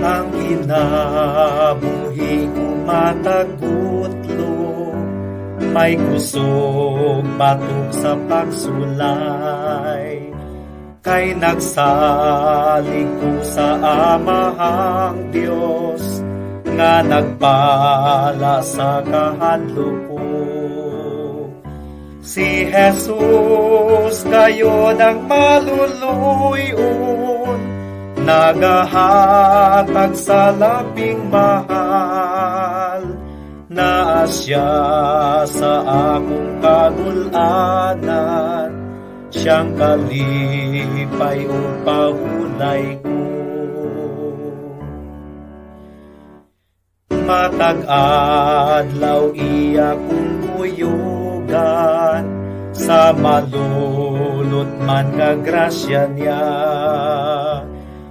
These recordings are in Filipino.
ang kinabuhi umatagutlo, may kusog batok sa pagsulay, kay nagsalig ko sa Amahang Dios, nga nagpala sa kahadlok. Si Jesus kayo ng maluluyon, nagahatag sa labing mahal, na siya sa akong kagulanan, siyang kalipay o pahulay ko. Matag adlaw iya kong kuyugan, sa malulot man nga grasya niya,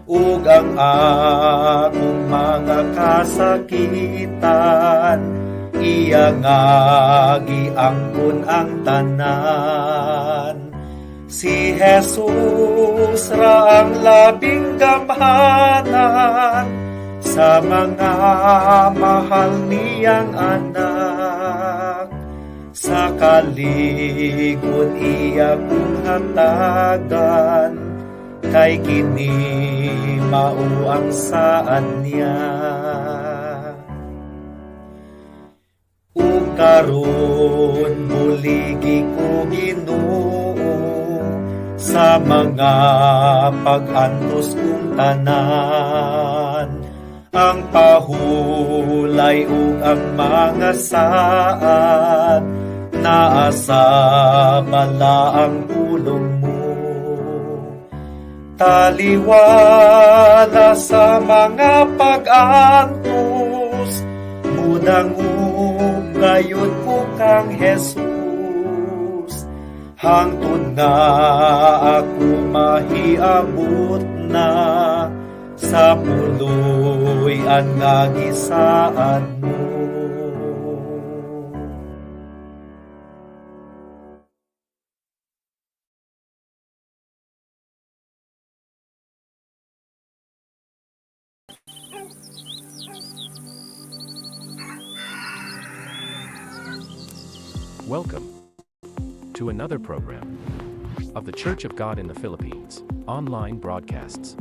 ug ang akong mga kasakitan, iya nga giangkon ang tanan. Si Jesus ra ang labing gamhanan, sa mga mahal niyang anak, sa kaligon iya kong hatagan, kay kini mao ang saan niya. Ug karon buligi ko Ginoo, sa mga pag-antos kong tanan, ang pahulay ug ang mga saad, naa sa bala ang pulong mo. Taliwala sa mga pag-antos, mudangog gayud ko kang Jesus, hangtod nga ako mahiabot na, sa puloy ang nagisaan mo. Welcome to another program of the Church of God in the Philippines online broadcasts.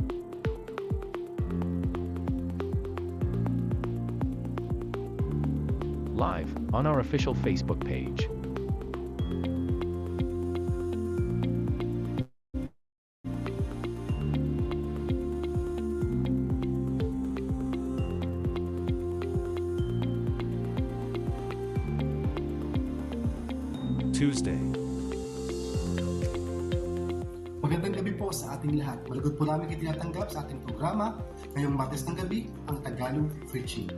Live on our official Facebook page. Tuesday. Magandang gabi po sa ating lahat. Malugod po namin itinatanggap sa ating programa ngayong Martes ng gabi, ang Tagalog Preaching.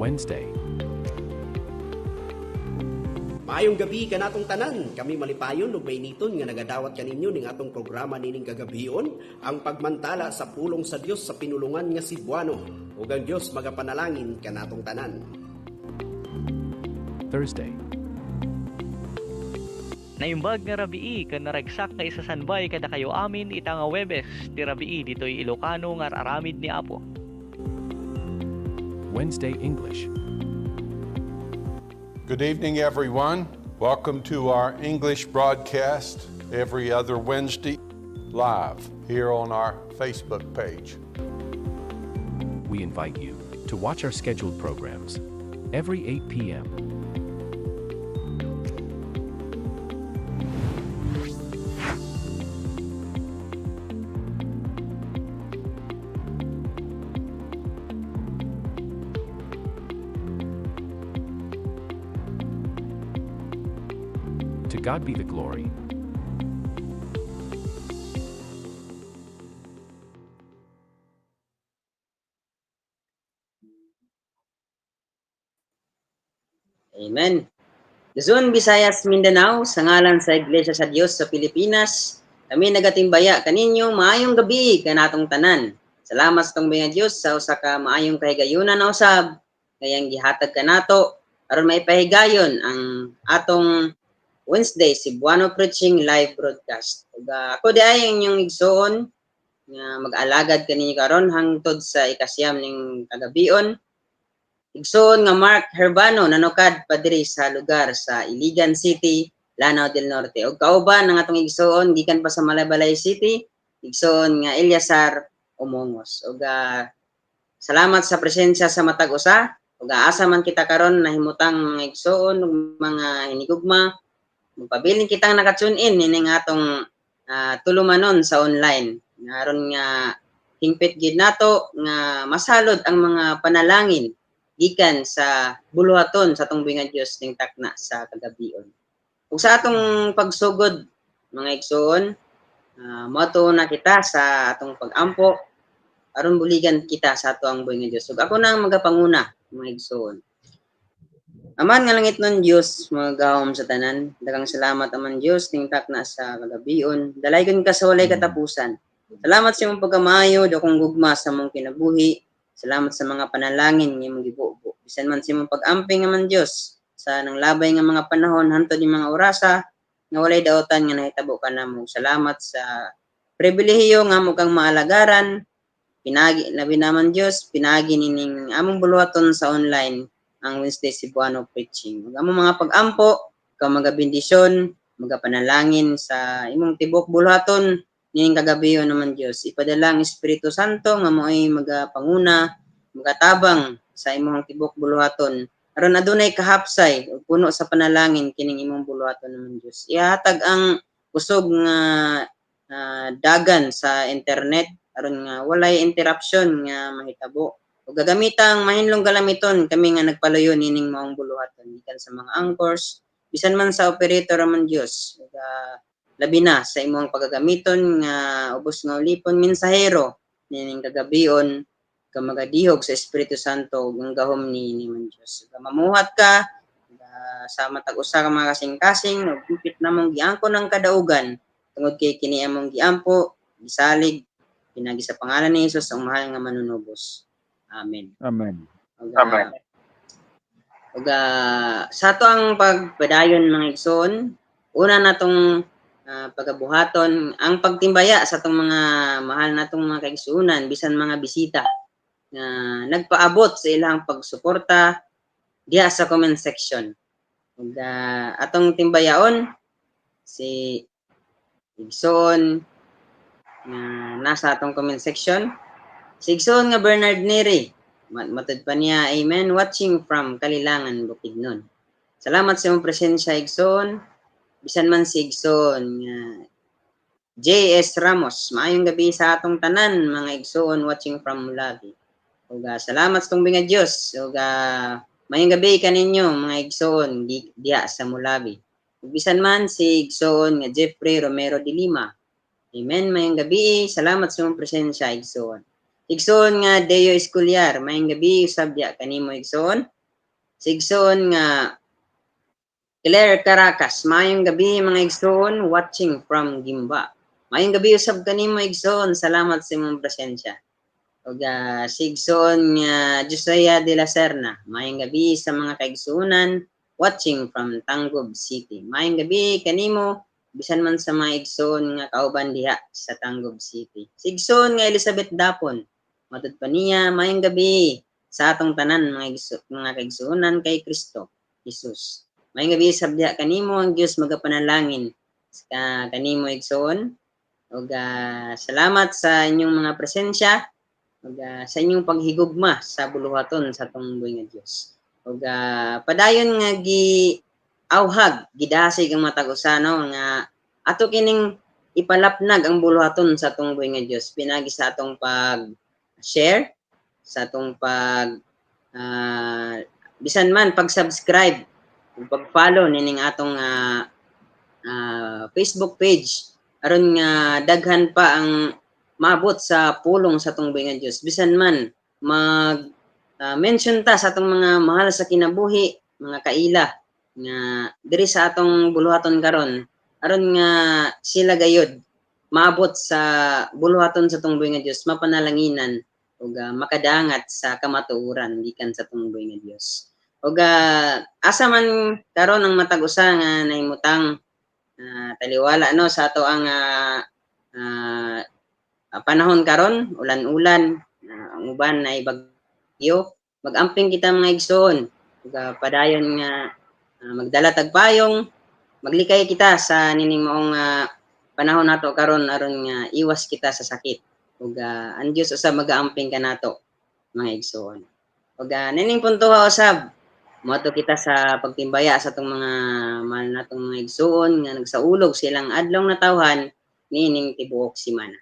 Wednesday. Maayong gabi kanatong tanan, kami malipayon ug mainiton nga nagadawat kaninyo ning atong programa nining kagabion, ang pagmantala sa pulong sa Dios sa pinulungan nga Cebuano, ug ang Dios magapanalangin kanatong tanan. Thursday. Naimbag nga rabii kan naragsak nga isasanbay kada kayo amin ita nga Webes ti rabii ditoy Ilocano nga aramid ni Apo. Wednesday English. Good evening, everyone. Welcome to our English broadcast every other Wednesday live here on our Facebook page. We invite you to watch our scheduled programs every 8 p.m. To God be the glory. Amen. Luzon, Visayas, Mindanao, sa ngalan sa Iglesia sa Dios sa Pilipinas, kami nagatimbaya kaninyo maayong gabi kanatong tanan. Salamat sa tong mga Dios sa usa ka maayong kahigayunan na usab kayang gihatag kanato aron maipahigayon ang atong Wednesday Cebuano Preaching live broadcast. Ug ako di ay inyong igsoon nga mag-alagad kaninyo karon hangtod sa ikasiyam ning kagabion. Igsoon nga Mark Herbano nanukad pa diri sa lugar sa Iligan City, Lanao del Norte. Ug kauban ang atong igsoon gikan pa sa Malaybalay City, igsoon nga Eliasar Umongos. Ug salamat sa presensya sa matag usa. Ug asa man kita karon nahimutang mga igsoon ug mga hinigugma, magpabiling kitang naka-tune in nining atong tulumanon sa online. Aron nga hingpit gid nato nga masalod ang mga panalangin gikan sa buluhaton sa atong buhi nga Dios ning takna sa kagabion. Ug sa atong pagsugod mga igsoon, moto na kita sa atong pag-ampo aron buligan kita sa ato ang buhi nga Dios. Ug ako na ang magapanguna mga igsoon. Aman nga langit nun Dios, magahom sa tanan. Daghang salamat aman Dios ning takna sa kagabion. Dalaygon ka sa walay katapusan. Salamat sa imong pagkamaayo, dakong gugma sa mong kinabuhi. Salamat sa mga panalangin nga imong gibuo. Bisan man sa imong pag-amping aman Dios sa nang labay nga mga panahon hantod ning mga orasa nga walay daotan nga nahitabo ka namo. Salamat sa pribilehiyo nga mo kang maalagaran. Pinagi labi naman Dios, pinagi nining among buluhaton sa online ang Wednesday Cebuano preaching. Ug among mga pag-ampo, ka magabindisyon, magapanalangin sa imong tibok buluhaton nining kagabion naman Dios. Ipadala ang Espiritu Santo nga mo'y magapanguna, magatabang sa imong tibok buluhaton. Aron adunay kahapsay ug puno sa panalangin kining imong buluhaton naman Dios. Ihatag ang kusog nga dagan sa internet aron nga walay interruption nga mahitabo. Ug gagamitang mahinlong galamiton kami nga nagpaluyo nining maong buluhaton gikan sa mga anchors bisan man sa operator man Dios. Ug labi na sa imong pagagamiton nga ubos nga ulipon mensahero nining kagabion ka magadihog sa Espiritu Santo ug ang gahom ni man Dios. Mamuhat ka sa matag usa ka mga kasing-kasing ug higit namong giangkon ang kadaugan tungod kay kini among giampo, gisalig pinagi sa pangalan ni Hesus ang mahal nga manunubos. Amen. Amen. Amen. Ug sa ato ang pagpadayon mga igsoon, una natong pagabuhaton ang pagtimbaya sa atong mga mahal natong mga kaigsuonan bisan mga bisita nga nagpaabot sa ilang pagsuporta diha sa comment section. Ug atong timbayaon si igsoon nga nasa atong comment section. Si igsoon nga Bernard Neri, matod pa niya, amen, watching from Kalilangan, Bukidnon. Salamat sa imong presensya igsoon. Bisan man si igsoon nga J.S. Ramos, maayong gabi sa atong tanan mga igsoon watching from Mulabi. Ug salamat sa tong nga Dios. Ug maayong gabi kaninyo mga igsoon diha sa Mulabi. Ug bisan man si igsoon nga Jeffrey Romero de Lima. Amen, maayong gabi. Salamat sa imong presensya igsoon. Igsoon nga Deo Esculiar, maayong gabi usab diha kanimo igsoon. Si igsoon nga Claire Caracas, maayong gabi mga igsoon watching from Gimba. Maayong gabi usab kanimo igsoon, salamat sa imong presensya. Ug si igsoon nga Josiah de la Serna, maayong gabi sa mga kaigsuonan watching from Tangub City. Maayong gabi kanimo bisan man sa mga igsoon nga kauban diha sa Tangub City. Si igsoon nga Elizabeth Dapon, matud pa niya, maayong gabi sa atong tanan mga kaigsuonan kay Kristo Jesus. Maayong gabi sabdiha kanimo ang Dios magapanalangin sa kanimo igsoon. Ug salamat sa inyong mga presensya ug sa inyong paghigugma sa buluhaton sa atong buhi nga Dios. Ug padayon nga giawhag gidasig ang matag usa no nga ato kining ipalapnag ang buluhaton sa atong buhi nga Dios pinagi sa atong pag-share, sa atong bisan man pag-subscribe pag-follow nining atong Facebook page aron nga daghan pa ang maabot sa pulong sa atong buhi nga Dios bisan man mag mention ta sa atong mga mahal sa kinabuhi mga kaila nga diri sa atong buluhaton karon aron nga sila gayud maabot sa buluhaton sa atong buhi nga Dios mapanalanginan ug makadangat sa kamatuoran gikan sa atong buhi nga Dios. Ug asa man karon ang matag usa nga nahimutang taliwala no sa ato ang panahon karon ulan-ulan, ang uban ay bagyo, mag-amping kita mga igsoon, ug padayon nga magdala tag payong, maglikay kita sa nining maong panahon nato karon aron nga iwas kita sa sakit. Ug ang Dios usab mag-aamping kanato mga igsoon. Ug nining punto usab moadto kita sa pagtimbaya sa tong mga mahal natong mga igsoon nga nagsaulog silang adlaw natawhan nining tibuok semana.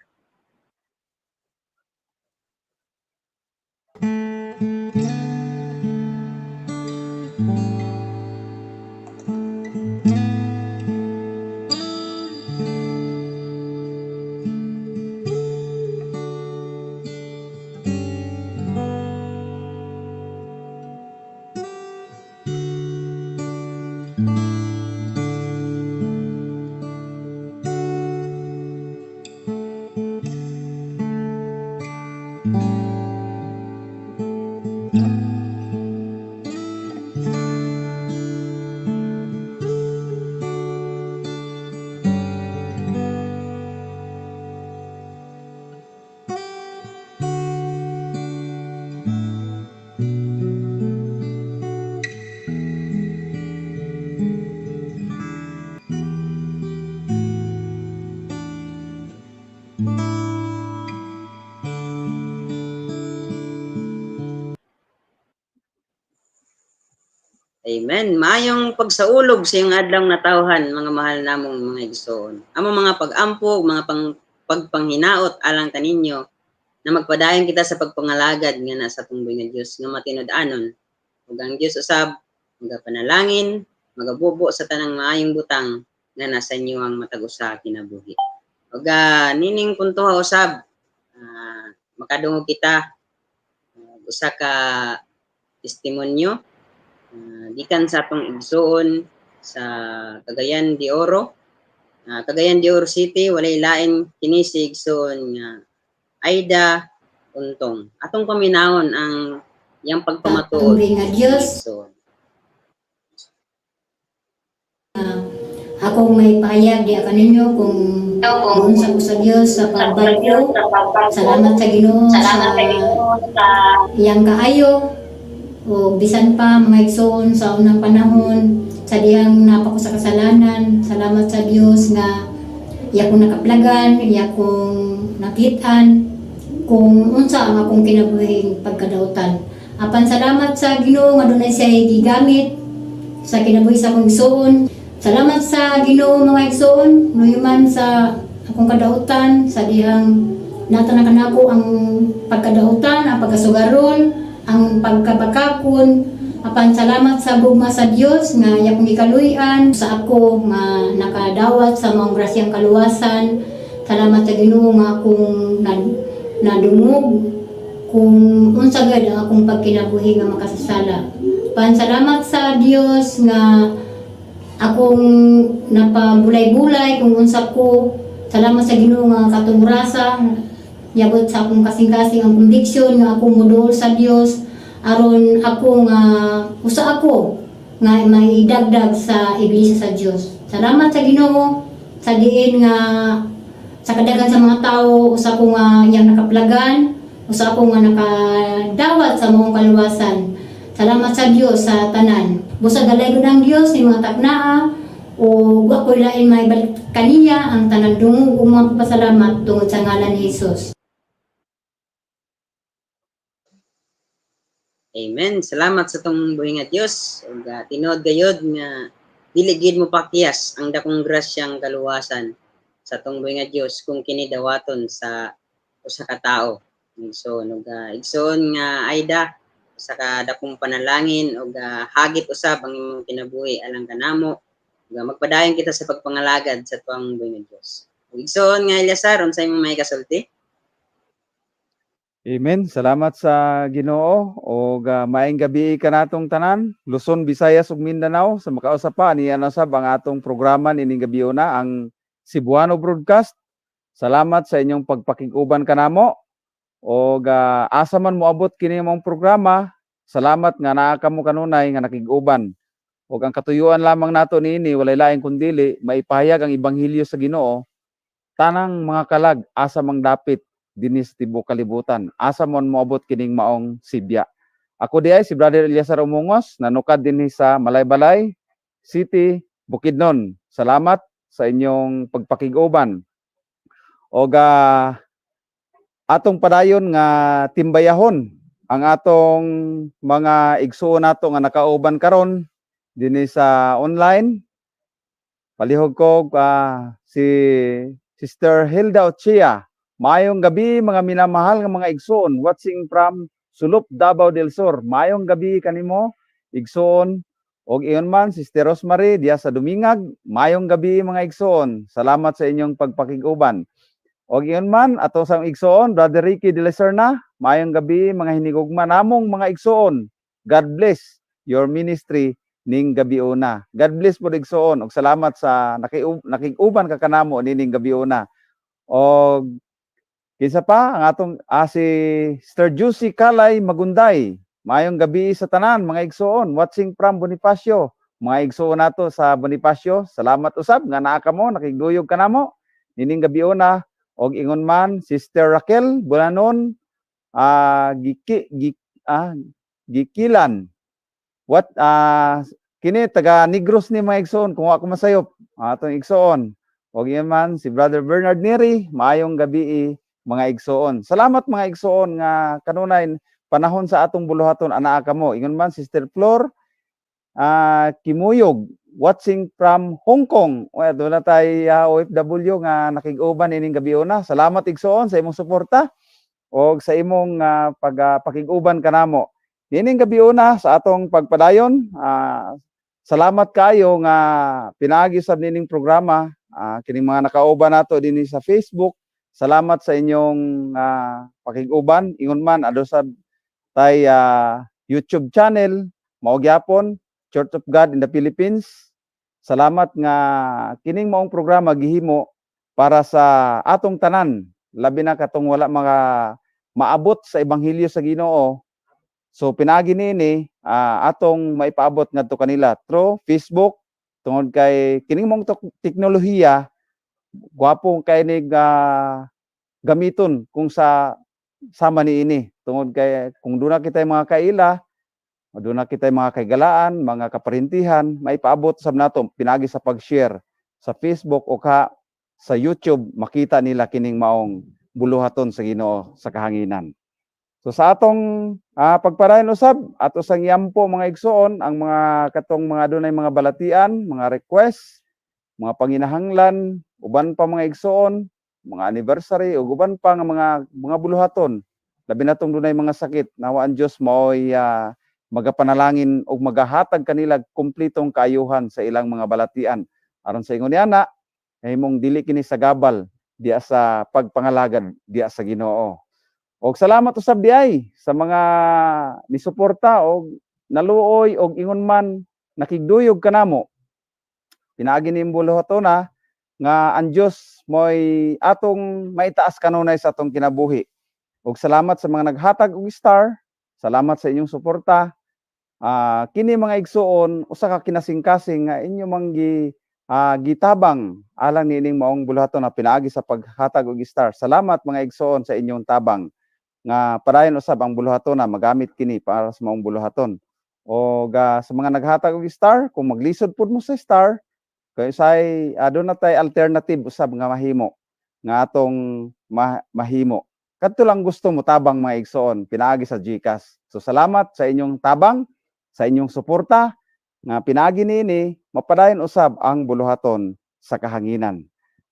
Amen. Maayong pagsaulog sa iyong adlaw natawhan, mga mahal namong mga igsoon. Amo mga pag-ampo, mga pagpanghinaot alang kaninyo na magpadayon kita sa pagpangalagad nga nasa tungboy nga Dios nga matinud-anon. Ug ang Dios usab magapanalangin, magabubo sa tanang maayong butang nga nasa inyo ang matag usa kinabuhi. Ug nining punto usab makadungog kita usa ka testimonyo gikan sa atong igsoon sa Cagayan de Oro. Cagayan de Oro City, walay lain kini si igsoon nga Aida Untong. Atong paminawon ang iyang pagpamatuod nga Dios. igsoon. Ako may pahayag di kaninyo kung unsa ko sa Dios sa pagbarko. Salamat sa Ginoo sa iyang kaayo. O bisan pa mga igsoon sa unang panahon sa diyang napako sa kasalanan, salamat sa Dios nga iya kong nakaplagan, iya kong nakitaan kung unsa ang akong kinabuhing pagkadautan. Apan salamat sa Ginoo nga dunay siya gigamit sa kinabuhi sa akong igsoon. Salamat sa Ginoo mga igsoon, nuhiman sa akong kadautan sa diyang natanakan ako ang pagkadautan, ang pagkasugaron, ang pagkabakakon. Apan salamat sa gugma sa Dios nga iya kong gikaluy-an sa ako nga nakadawat sa maong grasyang kaluwasan. Salamat sa Ginoo nga akong nadungog kung unsa gid ang akong pagkinabuhi nga makasasala. Apan salamat sa Dios nga akong napabulay-bulay kung unsa ko. Salamat sa Ginoo nga katong grasa yabot sa akong kasing-kasing ang conviction nga akong moduol sa Dios aron ako nga usa ako nga maidagdag sa iglesia sa Dios. Salamat sa Ginoo sa diin nga sa kadagan sa mga tawo usa ko nga iyang nakaplagan, usa ko nga nakadawat sa maong kaluwasan. Salamat sa Dios sa tanan. Busa galay gud ang Dios ni mga taknaa o wa ko lain maibalik kaniya ang tanan dungog ug mga pasalamat tungod sa ngalan ni Jesus. Amen. Salamat sa tong buhi nga Dios. Ug tinuod gayud nga dili gid mo pakyas ang dakong grasyang kaluwasan sa tong buhi nga Dios kung kini dawaton sa usa ka tawo. So igsoon nga Aida usa ka dakong panalangin ug hagit usab ang imong kinabuhi alang kanamo. Ug magpadayon kita sa pagpangalagad sa tuang buhi nga Dios. Igsoon nga Eliasar unsay imong may kasulti? Amen. Salamat sa Ginoo o maayong gabi kanatong tanan, Luzon, Visayas ug Mindanao sa makausap pa ni sab ang atong programa nining gabi una ang Cebuano Broadcast. Salamat sa inyong pagpakig-uban kanamo o asa man moabot kini mong programa. Salamat nga naa kamo kanunay nga nakig-uban. Ug ang katuyuan lamang nato niini walay laing kundili maipahayag ang ebanghelyo sa Ginoo tanang mga kalag asa mang dapit dinis tibuok kalibutan. Asa mon moabot kining maong sibya. Ako di ay si Brother Eliasar Umungos, nanukad dinhi sa Malaybalay City, Bukidnon. Salamat sa inyong pagpakiguban. O atong padayon nga timbayahon ang atong mga igsuon nato nga nakauban karon dinhi sa online. Palihog ko si Sister Hilda Ochia. Mayong gabi mga minamahal nga mga igsoon, watching from Sulup, Davao del Sur. Mayong gabi kanimo igsoon. Og iyon man Sister Rosemary diya sa Dumingag. Mayong gabi mga igsoon. Salamat sa inyong pagpakiguban. Og iyon man ato sang igsoon Brother Ricky de la Serna. Mayong gabi mga hinigugma namong mga igsoon. God bless your ministry ning gabiuna. God bless po igsoon og salamat sa nakiguban ka kanamo nining gabiuna. Og kinsa pa ang atong si Sister Juicy Kalay Magunday. Mayong gabi sa tanan mga igsoon watching from Bonifacio. Mga igsoon nato sa Bonifacio, salamat usab nga naa kamo nakiguyog kanamo nining gabiuna. Og ingon man Sister Raquel Bulanon gikilan. What kini taga Negros ni mga igsoon kung ako masayop atong igsoon. Og iyon man si Brother Bernard Neri, maayong gabi mga igsoon. Salamat mga igsoon nga kanunay panahon sa atong buluhaton anaa kamo. Ingon man Sister Flor Kimuyog watching from Hong Kong. Well, doon na tayo OFW nga nakiguban ining gabiuna. Salamat igsoon sa imong suporta o sa imong pakiguban kanamo. Nining gabiuna sa atong pagpadayon. Salamat kayo nga pinaagi sa nining programa. Kining mga nakauban nato dinhi sa Facebook. Salamat sa inyong pakiguban. Ingon man adosad tay YouTube channel mao gyapon Church of God in the Philippines. Salamat nga kining maong programa gihimo para sa atong tanan, labi na katong wala mga maabot sa ebanghelyo sa Ginoo. So pinagi nini atong maipaabot ngadto kanila through Facebook tungod kay kining maong teknolohiya gwapo kay nig gamiton kung sa sama niini tungod kay kung doon na kita mga kaila, doon na kita mga kaigalaan, mga kaparintihan, maipaabot sa nato pinagi sa pag-share sa Facebook o sa YouTube, makita nila kining maong buluhaton sa Ginoo sa kahanginan. So sa atong pagparayon usab, ato sang yampo mga igsoon, ang mga katong mga dunay mga balatian, mga request, mga panginahanglan, uban pa mga igsoon, mga anniversary, ug uban pa nga mga buluhaton. Labi na tong dunay mga sakit, nawa ang Dios maoy magapanalangin og magahatag kanila kumpletong kaayuhan sa ilang mga balatian. Aron sa ingon niana, himong dili kini sagabal diya sa pagpangalagad diya sa Ginoo. Og salamat usab diay sa mga nisuporta og naluoy og ingon man nakigduyog kanamo. Pinaagi ni buluhaton nga ang Dios moy atong maitaas kanunay sa atong kinabuhi. Og salamat sa mga naghatag og star. Salamat sa inyong suporta. Kini mga igsoon usa ka kinasing-kasing nga inyo manggi gitabang alang niining maong buluhaton na pinaagi sa paghatag og star. Salamat mga igsoon sa inyong tabang nga padayon usab ang buluhaton na magamit kini para sa maong buluhaton. O sa mga naghatag og star, kung maglisod pud mo sa star, kay say aduna tay alternative usab nga mahimo nga atong mahimo. Kadto lang gusto mo tabang mga igsoon pinaagi sa GCash. So salamat sa inyong tabang, sa inyong suporta nga pinaagi niini mapadayon usab ang buluhaton sa kahanginan.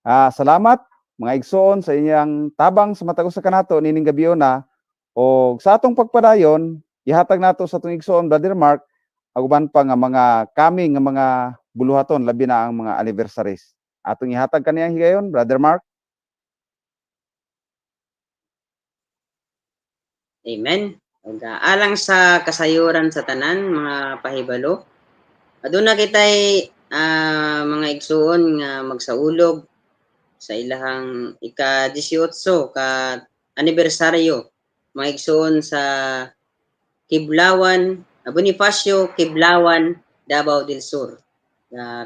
Salamat mga igsoon sa inyong tabang sa matag usa kanato nining gabiona o sa atong pagpadayon ihatag nato sa atong igsoon Brother Mark aguban pa nga mga coming nga mga buluhaton labi na ang mga anniversaries. Atong ihatag kaniyang higayon Brother Mark. Amen. Ug alang sa kasayuran sa tanan mga pahibalo, aduna kitay mga igsuon nga magsaulog sa ilahang ika-18 ka anibersaryo mga igsuon sa Kiblawan, Bonifacio, Kiblawan, Davao del Sur.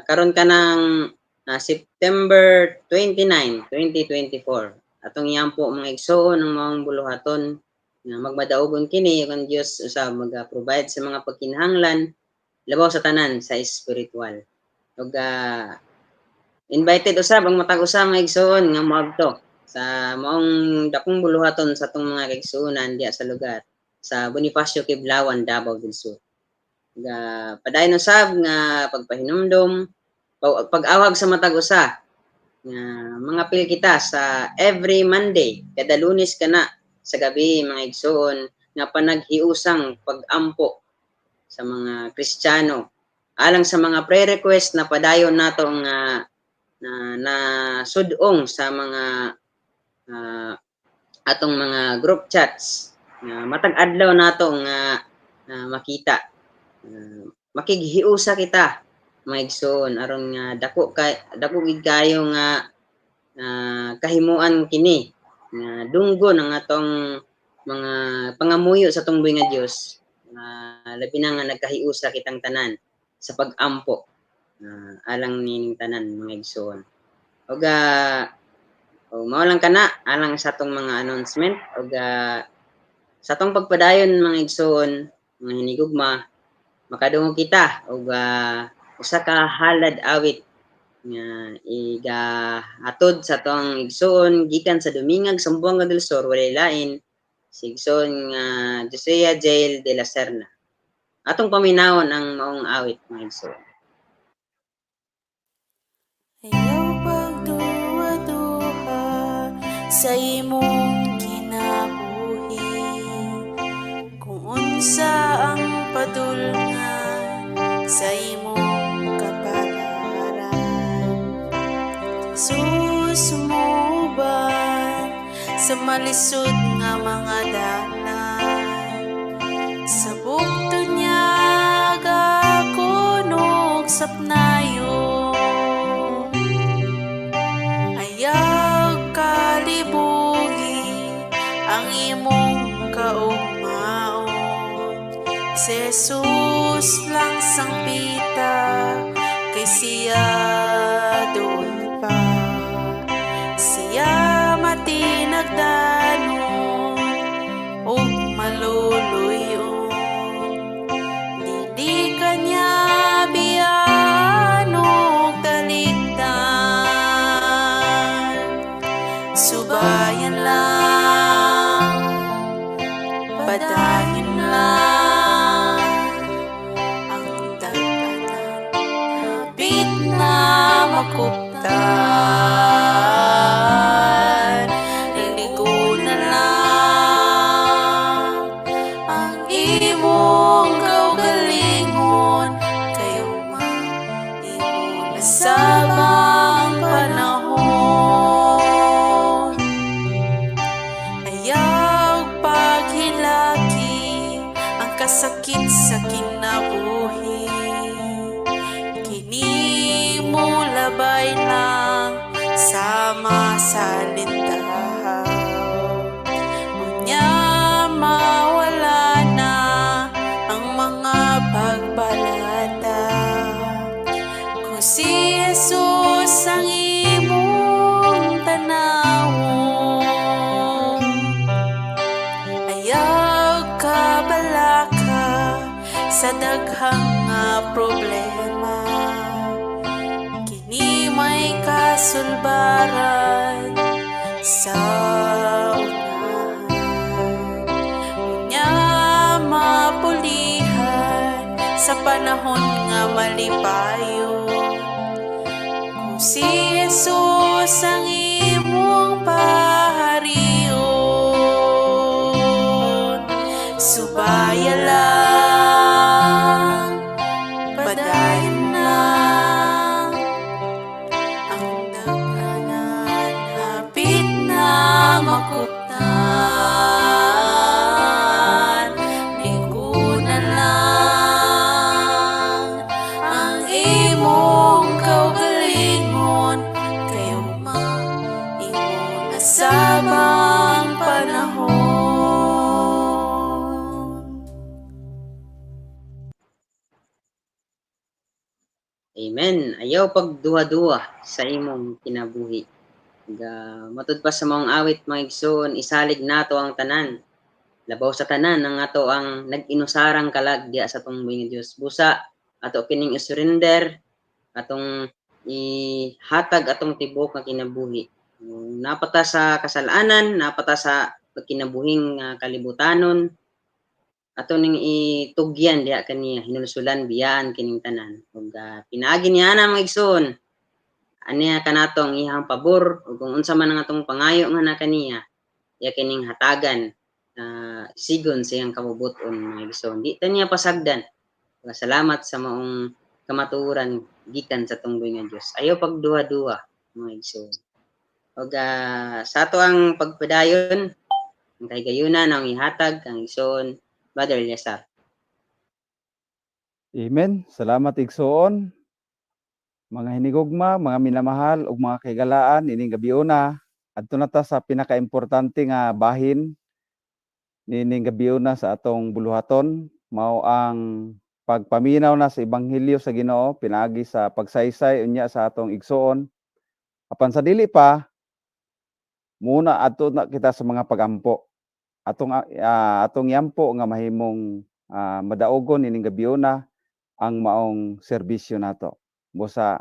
Karon ka ng September 29, 2024. atong iyampo mga igsoon ng maong buluhaton nga magmadaugon kini kung Dios usab mag-provide sa mga pagkinahanglan labaw sa tanan sa espiritual. Ug invited usab ang matag usa mga igsoon nga moadto sa maong dakong buluhaton sa atong mga kaigsuonan diya sa lugar sa Bonifacio Kiblawan, Davao del Sur. Padayon usab nga pagpahinumdom, pag-awag sa matag usa nga mga pil kita sa every Monday, kada Lunes kana sa gabi mga igsoon nga panaghiusang pag-ampo sa mga Kristiyano alang sa mga prayer request na padayon nato nga na sudong sa mga atong mga group chats nga matag adlaw nato nga makita. Makighiusa kita mga igsoon aron nga dako gid kayo nga kahimuan kini nga dunggon ang atong mga pangamuyo sa atong buhi nga Dios. Labi na nga nagkahiusa kitang tanan sa pag-ampo alang nining tanan mga igsoon. Ug mao lang kana alang sa atong mga announcement ug sa atong pagpadayon mga igsoon mga hinigugma makadungog kita ug usa ka halad awit nga iga-atod sa atong igsoon gikan sa Dumingag, Zamboanga del Sur walay lain si igsoon nga Josea Jael de la Serna. Atong paminawon ang maong awit mga igsoon. Ayaw pagduwa-duha sa imong kinabuhi kung unsa ang padulngan sa imong kapalaran. Susumoban sa malisod nga mga dalan sa bukto niya gakunog sapnayon. Ayaw kalibuhi ang imong kaugmaon. Si Jesus lang sangpita kay siya doon pa. Siya matinagdanon o maluluyon. Dili kanya biyan o talikdan. Subayan lang, padayon lang ang dagdanan. Hapit na makuptan, liligo na lang ang imong kaugalingon. Kayo imo na sabang panahon. Ayaw paghilaki ang kasakit sa kinabuhi. Kini mo labay lang sama sa lintahaw. Unya mawala na ang mga pagbalata. Kung si Jesus ang imong tanawon, ayaw kabalaka sa daghang nga problema. Kini may kasulbaran sa unahan. Unya mapulihan sa panahon nga malipayon. Kung si Jesus ang imong pahariyon, subaya lang, padayon lang ang daghanan. Hapit na makuptan, lingkunan lang ang imong kaugalingon. Kayo imo na sabang panahon. Amen. Ayaw pagduwa-duwa sa imong kinabuhi. Matud pa sa maong awit mga igsoon, isalig nato ang tanan. Labaw sa tanan ang ato ang nag-inusarang kalag diya sa atong buhi nga Dios. Busa ato kining i-surrender, atong ihatag atong tibok nga kinabuhi. Napata sa kasalanan, napata sa kinabuhing kalibutanon, ato ning itugyan diha kaniya, hinulsulan biyaan kining tanan. Ug pinaagi niya na mga igsoon, aniya kanatong ihang pabor ug kung unsa man ang atong pangayo nga na kaniya, iya kining hatagan sigon sa iyang kabubuton mga igsoon. Di ta niya pasagdan. Salamat sa maong kamatuoran gikan sa tunggoy nga Dios. Ayaw pagduha-duha mga igsoon. Ug sa ato ang pagpadayon, ang kahigayunan ang ihatag ang igsoon Brother Eliasar. Amen. Salamat igsoon. Mga hinigugma, mga minamahal ug mga kaigalaan ining gabiuna, adto na ta sa pinakaimportante nga bahin nining gabiuna sa atong buluhaton, mao ang pagpaminaw na sa ebanghelyo sa Ginoo pinaagi sa pagsaysay unya sa atong igsoon. Apan sa dili pa, muna adto na kita sa mga pagampo. Atong yampo nga mahimong madaogon ining gabiuna ang maong serbisyo nato. Busa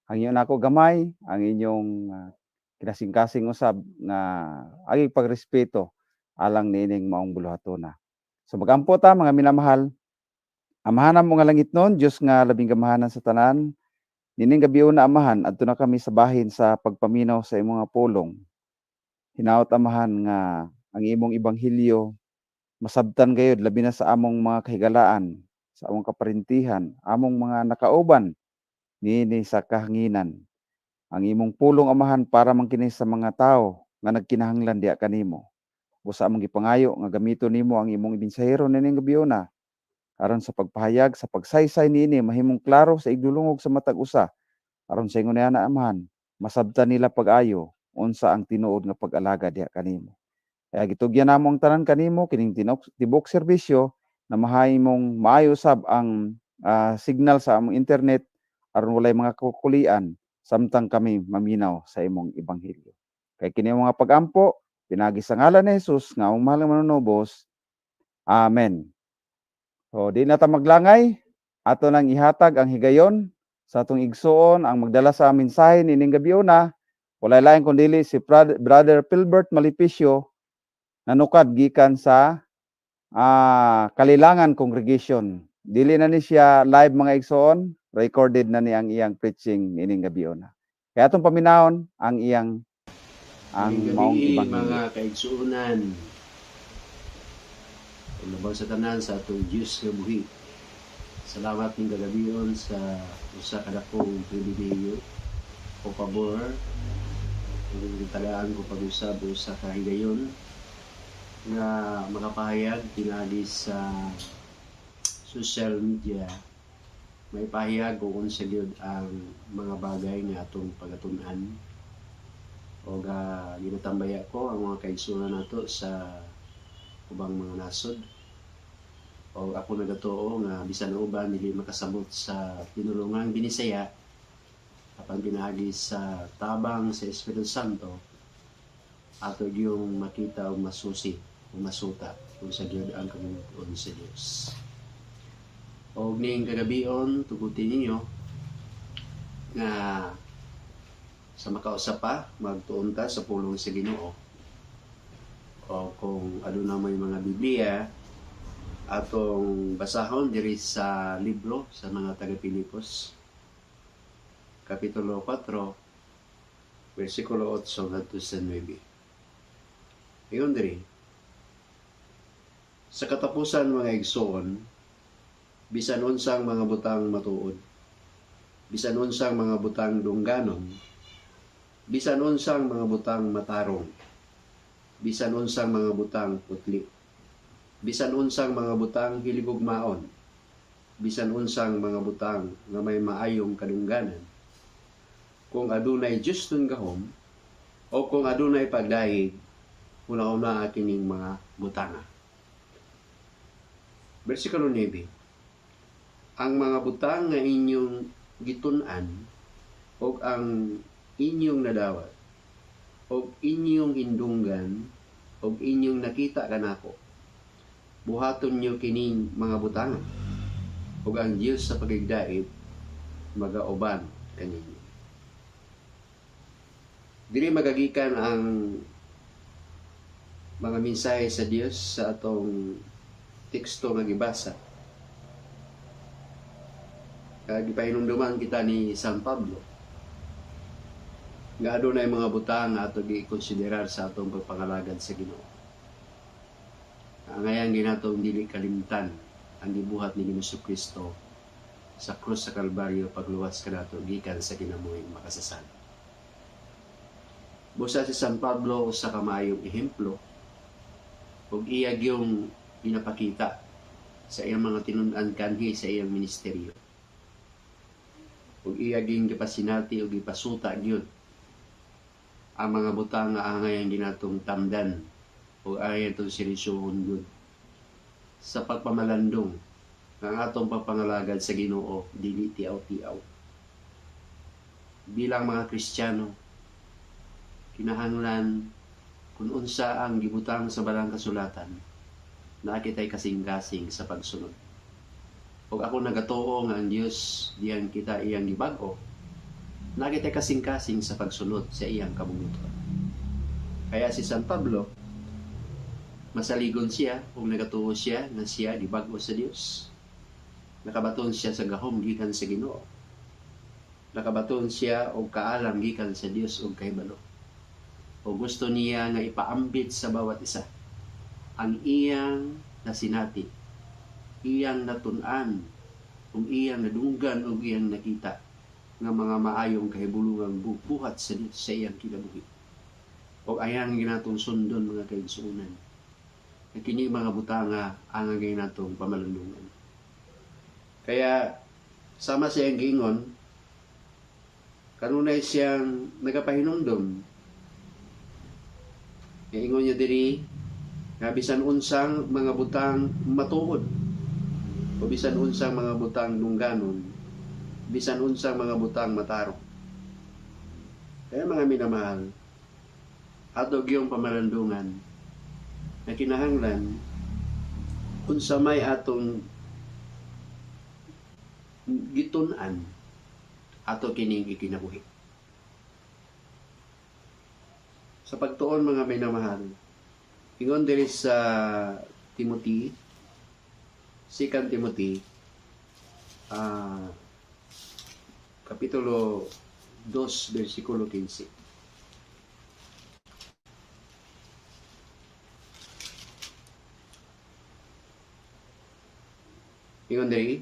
hangyo nako gamay ang inyong kinasing-kasing usab nga agi pagrespeto alang nining maong buluhatona. So magampo ta mga minamahal. Amahanan mo nga langit nun, Dios nga labing gamahanan sa tanan. Nining gabiuna amahan adto na kami sa bahin sa pagpaminaw sa imong nga pulong. Hinaot amahan nga ang imong ebanghelyo masabtan gayud labi na sa among mga kahigalaan, sa among kaparintihan, among mga nakauban niini sa kahanginan. Ang imong pulong amahan para man kini sa mga tao nga nagkinahanglan diha kanimo. Busa among gipangayo nga gamiton nimo ang imong ibinsahero nining gabiuna aron sa pagpahayag sa pagsaysay niini mahimong klaro sa igdulungog sa matag usa aron sa ingon na amahan masabtan nila pag-ayo unsa ang tinuod nga pag-alaga diha kanimo. Kaya gitugyan namo ang tanan kanimo kining tibok serbisyo na mahimong maayo sab ang signal sa among internet aron walay mga kakulian samtang kami maminaw sa imong ebanghelyo. Kay kini mga pagampo pinagi sa ngalan ni Jesus nga ang mahal nga manunubos. Amen. So di na ta maglangay, ato nang ihatag ang higayon sa atong igsoon ang magdala sa mensahe nining gabiuna. Walay lain kundi si Brother Philbert Malipicio nanukad gikan sa Kalilangan Congregation. Dili na ni siya live mga igsoon, recorded na ni ang iyang preaching nining gabiuna. Kaya atong paminawon ang iyang maong ebanghelyo. Mga kaigsuunan, labaw sa tanan sa atong Diyos nga buhi. Salamat ning gagabion sa usa ka dakong pribilehiyo o pabor ug tagaan ko pag-usab sa kahigayon nga makapahayag pinagi sa social media. May pahayag kung unsa gyud ang mga bagay nga atong pagatun-an o ginatambaya ko ang mga kaigsuonan nato sa ubang mga nasod. O ako nagatuo nga bisan uban dili makasabot sa pinulungang binisaya apan pinaagi sa tabang sa Espiritu Santo ato yung makita o masusi o masuta kung sa gyud ang kamuon sa Dios. Og ning kagabion tugutin ninyo nga sa makausap pa magtuon ta sa pulong sa Ginoo. O kung aduna may mga Biblia atong basahon diri sa libro sa mga taga-Pilipos kapitulo 4 versikulo 8 hangtod sa 9. Iyon diri sa katapusan mga igsoon bisan unsang mga butang matuod, bisan unsang mga butang dungganon, bisan unsang mga butang matarong, bisan unsang mga butang putli, bisan unsang mga butang hiligugmaon, bisan unsang mga butang nga may maayong kadungganan, kung adunay juston gahom o kung adunay pagdahig, una-una kining mga butanga. Versikulo 9. Ang mga butang nga inyong gitun-an o ang inyong nadawat og inyong hindunggan og inyong nakita kanako. Buhaton niyo kining mga butanga ug ang Dios sa pagigdait magauban kaninyo. Dili magagikan ang mga mensahe sa Dios sa atong teksto nga gibasa. Gipahinumduman kita ni San Pablo nga adunay mga butang nga ato gi-konsiderar sa atong pagpangalagad sa Ginoo. Ngayon ginatong dili kalimtan ang gibuhat ni Jesucristo sa krus sa Kalbaryo pagluwas kanato gikan sa kinabuhing makasasala. Busa si San Pablo sa kamayong ehemplo ug iya yung ginapakita sa iyang mga tinun-an kanhi sa iyang ministeryo. Ug iya ging gipasinati ug gipasuta gyud ang mga butang nga angay ang ginatong tamdan o ayan itong seryosohon yun sa pagpamalandong ng atong pagpangalagad sa Ginoo dili tiaw-tiaw. Bilang mga Kristiyano, kinahanglan kung unsa ang gibutang sa Balang Kasulatan na kita'y kasing-kasing sa pagsunod. Ug ako nagatuo nga ang Dios diyan kita iyang gibag-o, na kita'y kasing-kasing sa pagsunod sa iyang kabubuton. Kaya si San Pablo, masaligon siya kung nagatuo siya na siya gibag-o sa Dios. Nakabaton siya sa gahom gikan sa Ginoo. Nakabaton siya og kaalam gikan sa Dios og kahibalo. O gusto niya nga ipaambit sa bawat isa ang iyang nasinati, iyang natun-an, ug iyang nadunggan ug iyang nakita nga mga maayong kahibulungang buhat sa Dios sa iyang kinabuhi. O ayan ginatong sundon mga kaigsuunan. Na kini mga butanga ang ginatong pamalandungan. Kaya sama sa iyang giingon, kanunay siyang nagapahinumdom. Ingon niya diri nga bisan unsang mga butang matuod o bisan unsang mga butang dungganon, bisan unsang mga butang matarong. Kaya mga minamahal, atog yung pamalandungan na kinahanglan unsa may atong gitun-an ato kining ikinabuhi. Sa pagtuon mga minamahal, ingon diri sa Timothy, 2 Timothy, Kapitulo 2, versikulo 15. Ingon diri,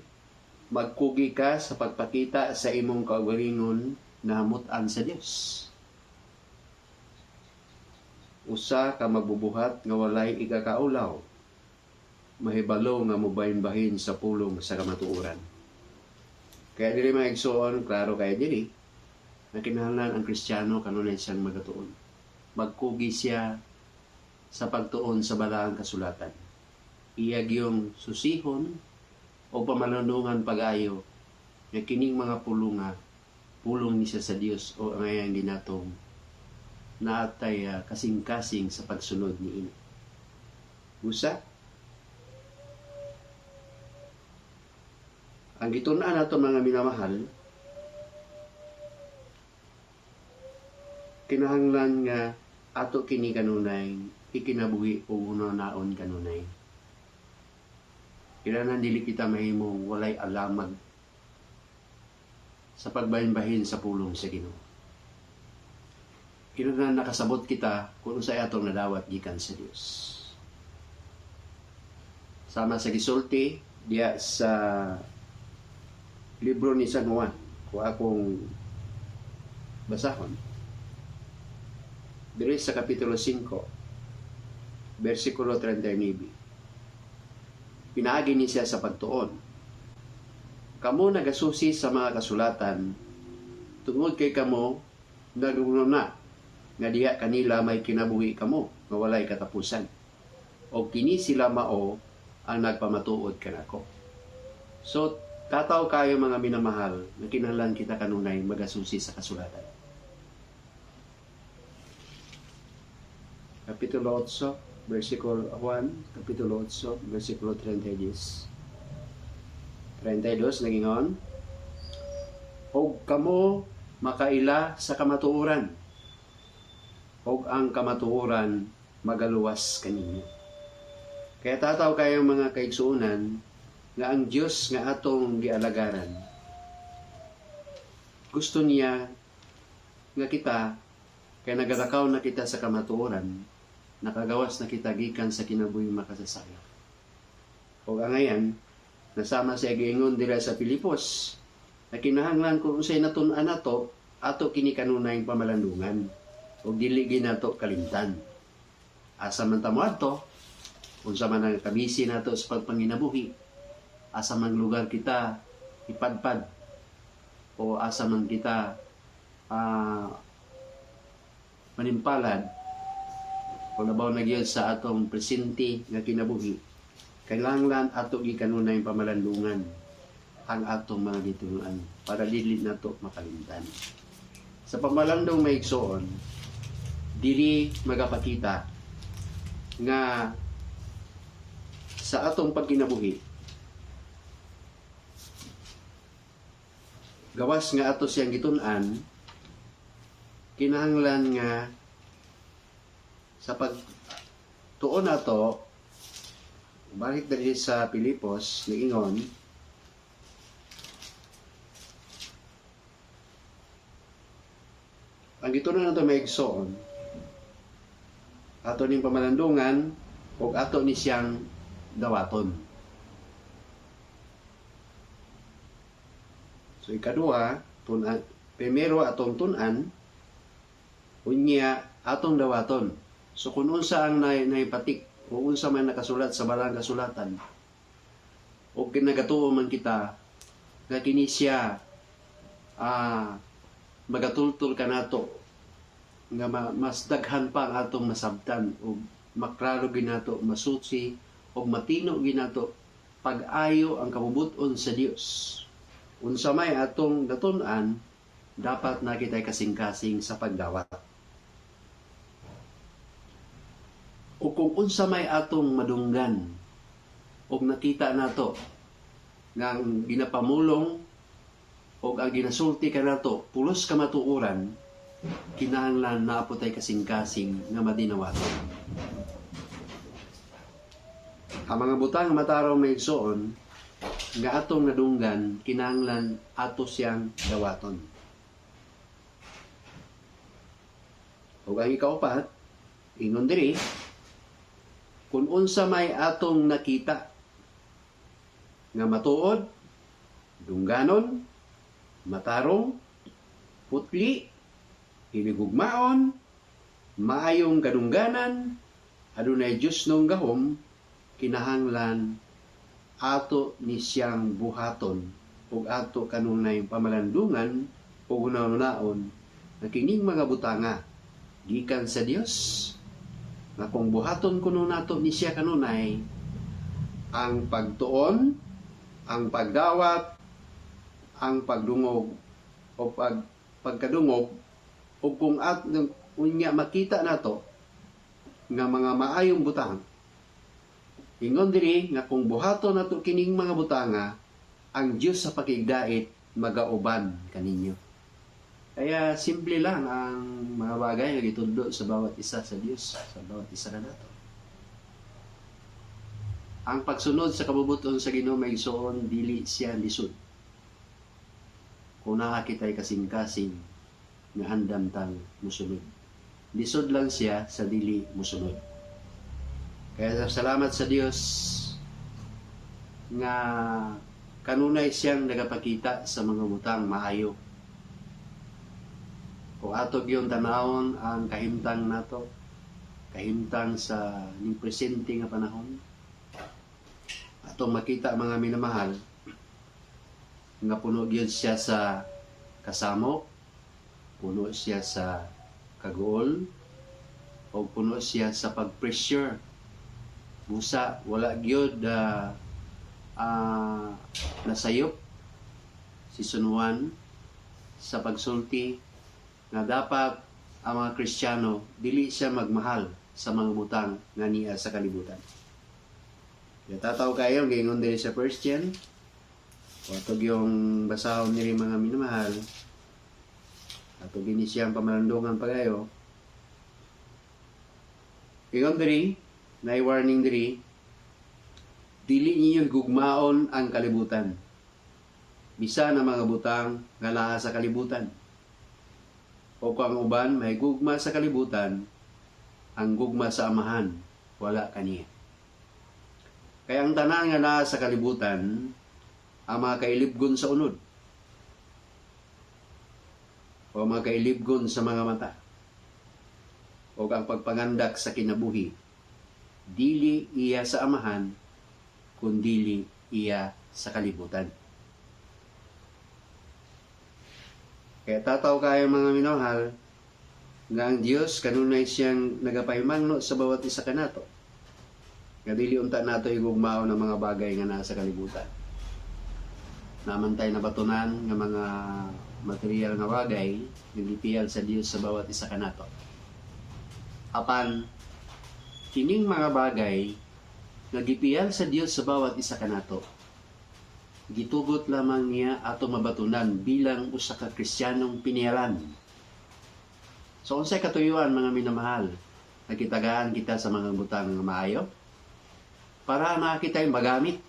magkugi ka sa pagpakita sa imong kaugalingon na hamutan sa Dios. Usa ka magbubuhat nga walay igakaulaw, mahibalo nga mobahin-bahin sa pulong sa kamatuoran. Kaya dili mga igsoon, klaro kaya dili, na kinahanglan ang Kristiyano kanunay siyang magatuon. Magkugi siya sa pagtuon sa Balaang Kasulatan. Iyag yung susihon o pamalandungan pag-ayo na kining mga pulong ni siya sa Dios o ngayon ginatong na atay kasing-kasing sa pagsunod ni ini. Usa, ang gitun-an nato mga minamahal, kinahanglan nga ato kini kanunay ikinabuhi o unaon kanunay. Kinahanglan dili kita mahimong walay alamag sa pagbahin-bahin sa pulong sa Ginoo. Kinahanglan nakasabot kita kung unsay atong nadawat gikan sa Dios. Sama sa gisulti diya sa libro ni San Juan, kung akong basahon. Diri sa Kapitulo 5, versikulo 39. Pinaagi ni siya sa pagtuon. Kamo nagasusi sa mga kasulatan, tungod kay kamo naguna nga diha kanila may kinabuhi kamo nga walay katapusan. O kini sila mao ang nagpamatuod kanako. So, tataw kayo mga minamahal na kinahanglan kita kanunay magasusi sa kasulatan. Kapitulo 8, versikulo 1, kapitulo 8, versikulo 32. 32 nagingon, og kamo makaila sa kamatuoran, og ang kamatuoran magaluwas kaninyo. Kaya tataw kayo mga kaigsuunan nga ang Dios nga atong gialagaran, gusto niya nga kita, kaya nagalakaw na kita sa kamatuoran, nakagawas na kita gikan sa kinabuhi makasasaya. O angayan, nasama sa giingon dira sa Pilipos, na kinahanglan kung unsay natun-an nato, ato kini kanunay pamalandungan, o dili ginato kalimtan. Asa man tamo ato, unsa man ang kabisi nato sa pagpanginabuhi, asa man lugar kita ipadpad, o asa man kita manimpalad, o labaw na gyud sa atong presente nga kinabuhi, kailangan ato gikanunay pamalandungan ang atong mga gitunuan para dili nato makalimtan. Sa pamalandong maigsoon, dili magapakita nga sa atong pagkinabuhi gawas nga ato siyang gitun-an, kinahanglan nga sa pagtuon nato, balik dali sa Pilipos, niingon, ang gitunan nato maigsoon, ato ning pamalandungan, o ato ni siyang dawaton. So ikaduha, primero atong tunan, unya atong dawaton. So kung unsa ang naipatik, o unsa man nakasulat sa balang kasulatan, o kinagatuo man kita, nga kini siya magatultul ka nato, nga mas daghan pa ang atong masabtan, o maklaro ginato, masuci, o matino ginato, pag-ayo ang kabubuton sa Dios. Unsa may atong datun-an, dapat na kita'y kasing-kasing sa pagdawat. O kung unsa may atong madunggan, o nakita nato, nga ang ginapamulong, o ang ginasulti ka nato, pulos kamatuoran, kinahanglan na po tayo kasing-kasing nga madinawaton. Ang mga butang matarong may igsoon, nga atong nadunggan, kinahanglan ato siyang dawaton. O ang ikaupat, ingon diri, kung unsa may atong nakita, nga matuod, dungganon, matarong, putli, hinigugmaon, maayong kadungganan, adunay Diyos nung gahom, kinahanglan ato ni siyang buhaton ug ato kanunay pamalandungan ug una-unaon na kining mga butanga gikan sa Dios, nga kung buhaton kuno nato ni siya kanunay ang pagtuon, ang pagdawat, ang pagdungog o pagkadungog, o kung unya makita nato nga mga maayong butang, ingon diri nga kung buhaton nato kining mga butanga, ang Dios sa pakigdait magauban kaninyo. Kaya simple lang ang mga bagay nga gitudlo sa bawat isa sa Dios, sa bawat isa na nato. Ang pagsunod sa kabubuton sa Ginoo maigsoon, dili siya lisod. Kung nakakitay kasing-kasing nga handam tang musunod. Lisod lang siya sa dili musunod. Kaya salamat sa Dios nga kanunay siyang nagapakita sa mga butang maayo. Kung ato gyud tanawon ang kahimtang nato, kahimtang sa ning presente nga panahon, atong makita mga minamahal nga puno gyud siya sa kasamo, puno siya sa kagol, o puno siya sa pag-pressure. Busa, wala gyud nasayop si Sunwan sa pagsulti nga dapat ang mga Kristiyano dili siya magmahal sa mga butang nga niya sa kalibutan. Tataw kayo, gayon din sa first yan. Watog yung basahon nila mga minamahal. Ato din siyang pamalandungan pa kayo. Gayon diri, na-warning diri, dili ninyo gugmaon ang kalibutan. Bisa na mga butang nga naa sa kalibutan. O kung ang uban may gugma sa kalibutan, ang gugma sa amahan, wala kaniya. Kaya ang tanan nga naa sa kalibutan, ang mga kailibgon sa unod, o mga kailibgon sa mga mata, o ang pagpangandak sa kinabuhi, dili iya sa amahan, kundili iya sa kalibutan. Kaya tataw kayo mga minahal, nga ang Diyos kanunay siyang nagapaymangno sa bawat isa kanato. Nga dili unta nato igugmao ng mga bagay nga nasa kalibutan. Namantay na batunan nga mga material nga bagay nilipiyal sa Dios sa bawat isa kanato. Apan kining mga bagay nga gipiyal sa Dios sa bawat isa kanato, gitugot lamang niya ato mabatunan bilang usa ka Kristiyanong pinialan. So unsay katuyuan mga minamahal, nakitagaan kita sa mga butang nga maayo para na kita magamit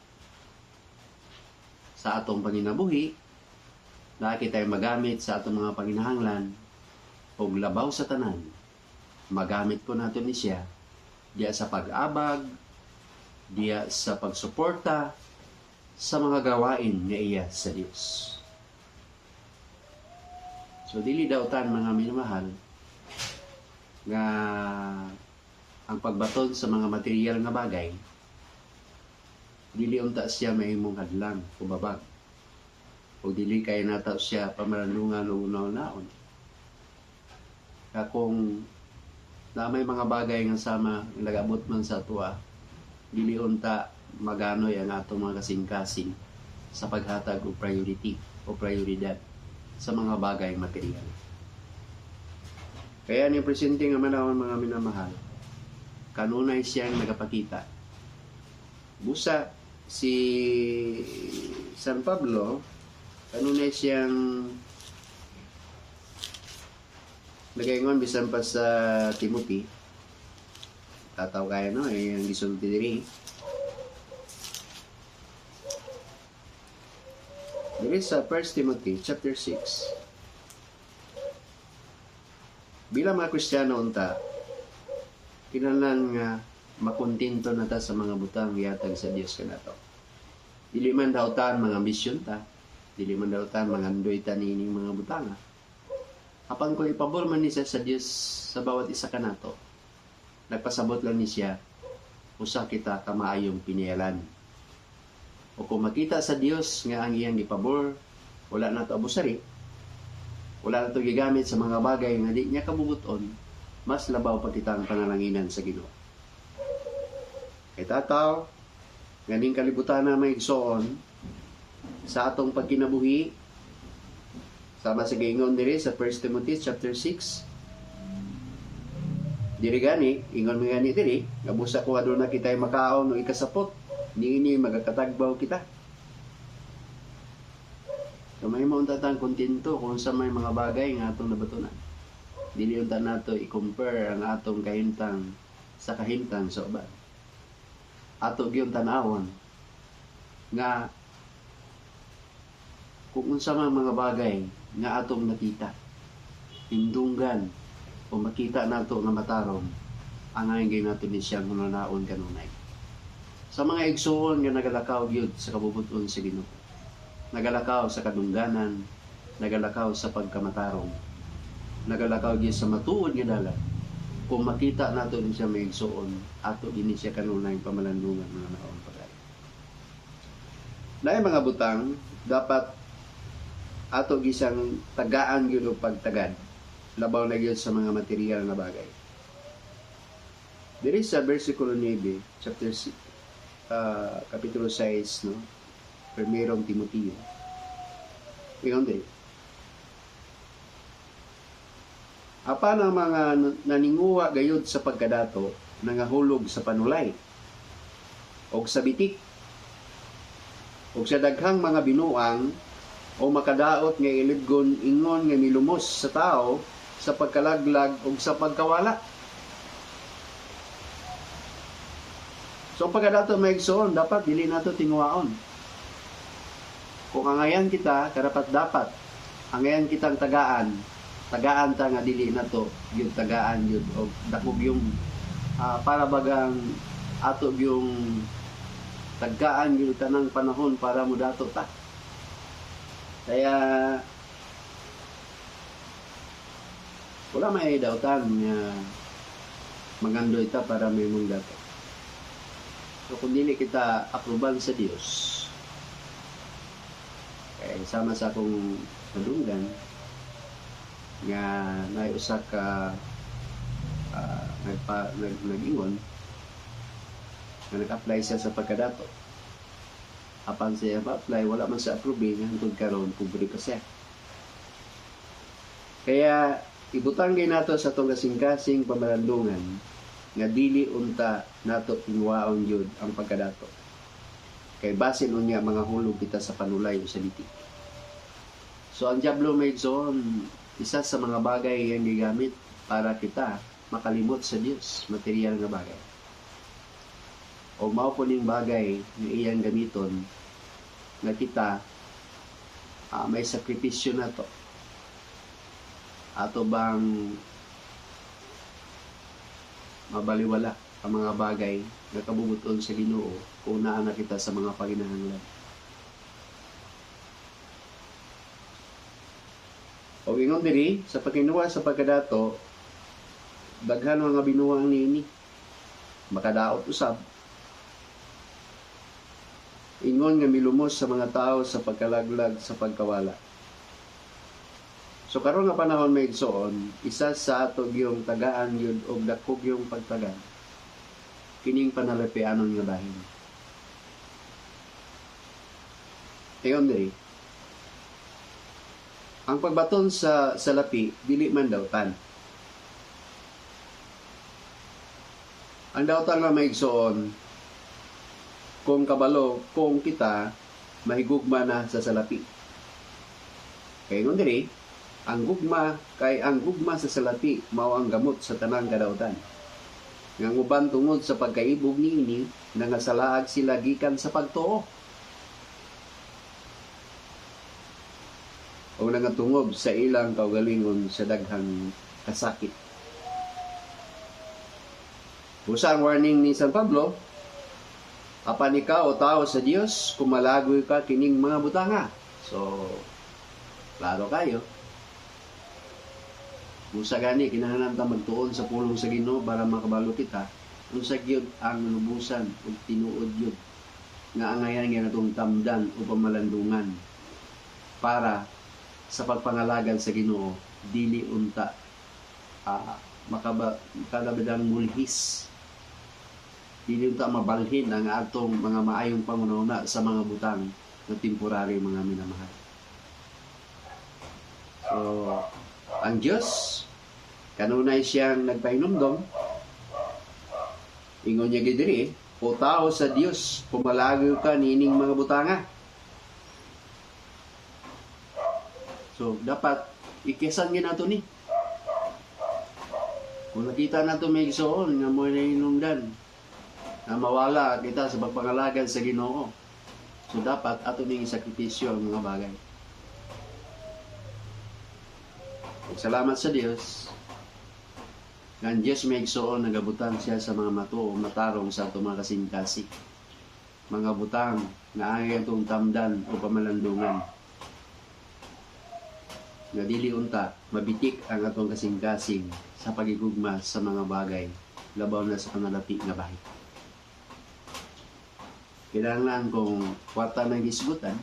sa atong panginabuhi, na kita magamit sa atong mga panginahanglan ug labaw sa tanan. Magamit po nato ni siya diya sa pag-abag, diya sa pagsuporta sa mga gawain nga iya sa Dios. So dili daw tan mga minamahal nga ang pagbaton sa mga material nga bagay dili unta siya mahimong hadlang o babag, o dili kay nataw siya pamalandungan o unaw-naon. Kung na may mga bagay nga sama nagabot man sa tuwa, dili unta maganoy ang atong mga kasing-kasing sa paghatag o priority o prioridad sa mga bagay material. Kaya ni presente nga manawon mga minamahal, kanunay siyang nagapakita. Busa si San Pablo, kanunay siyang nagaingon bisan pa sa Timothy. Tataw kaya no, ang gisulti diri. Diri sa 1 Timothy chapter 6. Bilang mga Kristiyano unta, kinahanglan nga makontento na ta sa mga butang gihatag sa Dios kanato. Dili man daw tan mga ambisyon ta, dili man daw tan mga andoy ta nining mga butanga. Apan kung ipabor man ni siya sa Dios sa bawat isa kanato, nagpasabot lang ni siya, usa kita ka maayong pinialan. O kung makita sa Dios nga ang iyang ipabor, wala na to abusari, wala na to gigamit sa mga bagay nga di niya kabubuton, mas labaw pa kita ang pangalanginan sa Ginoo. Kay tataw, nganing kalibutan na may igsoon sa atong pagkinabuhi, sama sa giingon diri sa 1 Timothy chapter 6. Diri gani, ingon mo gani diri, gabusa ko aduna kitay makaon o ikasapot, niini magakatagbaw kita. So may mauntatang kontento kung sa may mga bagay nga atong nabatunan. Dili unta nato i-compare ang atong kahintang sa kahintang sa uban. Ato gyud tan-awon nga kung unsa man mga bagay nga atong nakita, hindunggan o makita nato nga matarong, angay nato ni siyang hunanaon kanunay. Sa mga igsoon nga nagalakaw gyud sa kabubuton sa Ginoo, nagalakaw sa kadungganan, nagalakaw sa pagkamatarong, nagalakaw gyud sa matuod nga dalan. Kung makita nato din siya may igsoon, ato din siya kanunay pamalandungan mga naon pagay. Naay mga butang dapat ato gisang tagaan gyud og pagtagad, labaw na gyud sa mga material na bagay. Diri sa versikulo 9, chapter 6, kapitulo 6, no? 1 Timoteo. Ingon diri. Apan ang mga naninguha gayud sa pagkadato nangahulog sa panulay o sa bitik o sa daghang mga binuang o makadaot nga ilibgon ingon nga milumos sa tao sa pagkalaglag o sa pagkawala. So pagkadato maigsoon, dapat dili nato tinguhaon. Kung angayan kita, karapat dapat angayan kitang tagaan ta nga dili na to yung tagaan yun o dakog yung para bagang ato yung tagaan yung tanang panahon para mo dato ta. Kaya wala may dautan nga magandoy ta para may mong dato. So kung dili kita aproban sa Dios, kaya sama sa akong nadunggan nga naiusa ka nag-ingon nga nag-apply siya sa pagkadato. Apan siya ma-apply, wala man sa approve nga hangtod karon pobre pa siya. Kaya ibutang gay nato sa itong kasing-kasing pamalandungan nga dili unta nato tinguhaon yun ang pagkadato. Kay basin unya mga hulog kita sa panulay o sa litik. So ang Diablo may zone, isa sa mga bagay yang gigamit para kita makalimot sa Dios, material nga bagay. O mao po ning bagay nga iyang gamiton nga kita may sakripisyo na to. Ato bang mabaliwala ang mga bagay nga kabubuton sa Ginoo kung naa na kita sa mga paginahanglan. O ingon diri sa pagkinuha sa pagkadato, daghan mga binuang niini makadaot usab. Ingon nga milumos sa mga tao sa pagkalaglag sa pagkawala. So karon nga panahon may igsoon, isa sa ato yung tagaan yun o dakog yung pagtagan kining panalapianon nga bahin. Ingon diri, ang pagbaton sa salapi dili man dawtan. Ang dawtan nga maigsoon kung kabalo kung kita mahigugma na sa salapi. Kay ngon diri, ang gugma sa salapi mao ang gamot sa tanang kadawtan. Nga uban tungod sa pagkaibog niini nangasalaag sila gikan sa pagtuo. O nangatungob sa ilang kaugalingon sa daghang kasakit. Usa ang warning ni San Pablo, apan ikaw o tao sa Dios, kumalagoy ka kining mga butanga. So, klaro kayo. Usa gani kinahanglan ta magtuon sa pulong sa Ginoo para makabalo kita. Unsa gyud ang lubusan ug tinuod gyud nga angayan nga natong tamdan o pamalandungan para sa pagpangalagan sa Ginoo dili unta makabadang mulhis, dili unta mabalhin ang atong mga maayong pangunahuna sa mga butang na temporary mga minamahal. So ang Diyos kanunay siyang nagpahinumdom, ingon niya gidiri, o tao sa Dios pumalagaw ka nining mga butanga. So, dapat ikisan nga nato ni. Kung nakita nato may igsoon nga mo na hinungdan, na mawala kita sa pagpangalagan sa Ginoo. So, dapat ato ning sakripisyo ang mga bagay. Salamat sa Dios. Ang Diyos may igsoon, nagabutan siya sa mga matuo, matarong sa ato mga kasing-kasing. Mga butang na ang itong tamdan o pamalandungan. Nga dili unta mabitik ang atong kasing-kasing sa pagigugma sa mga bagay labaw na sa panalapi nga bahin. Kinahanglan kung kwarta ng gisgutan,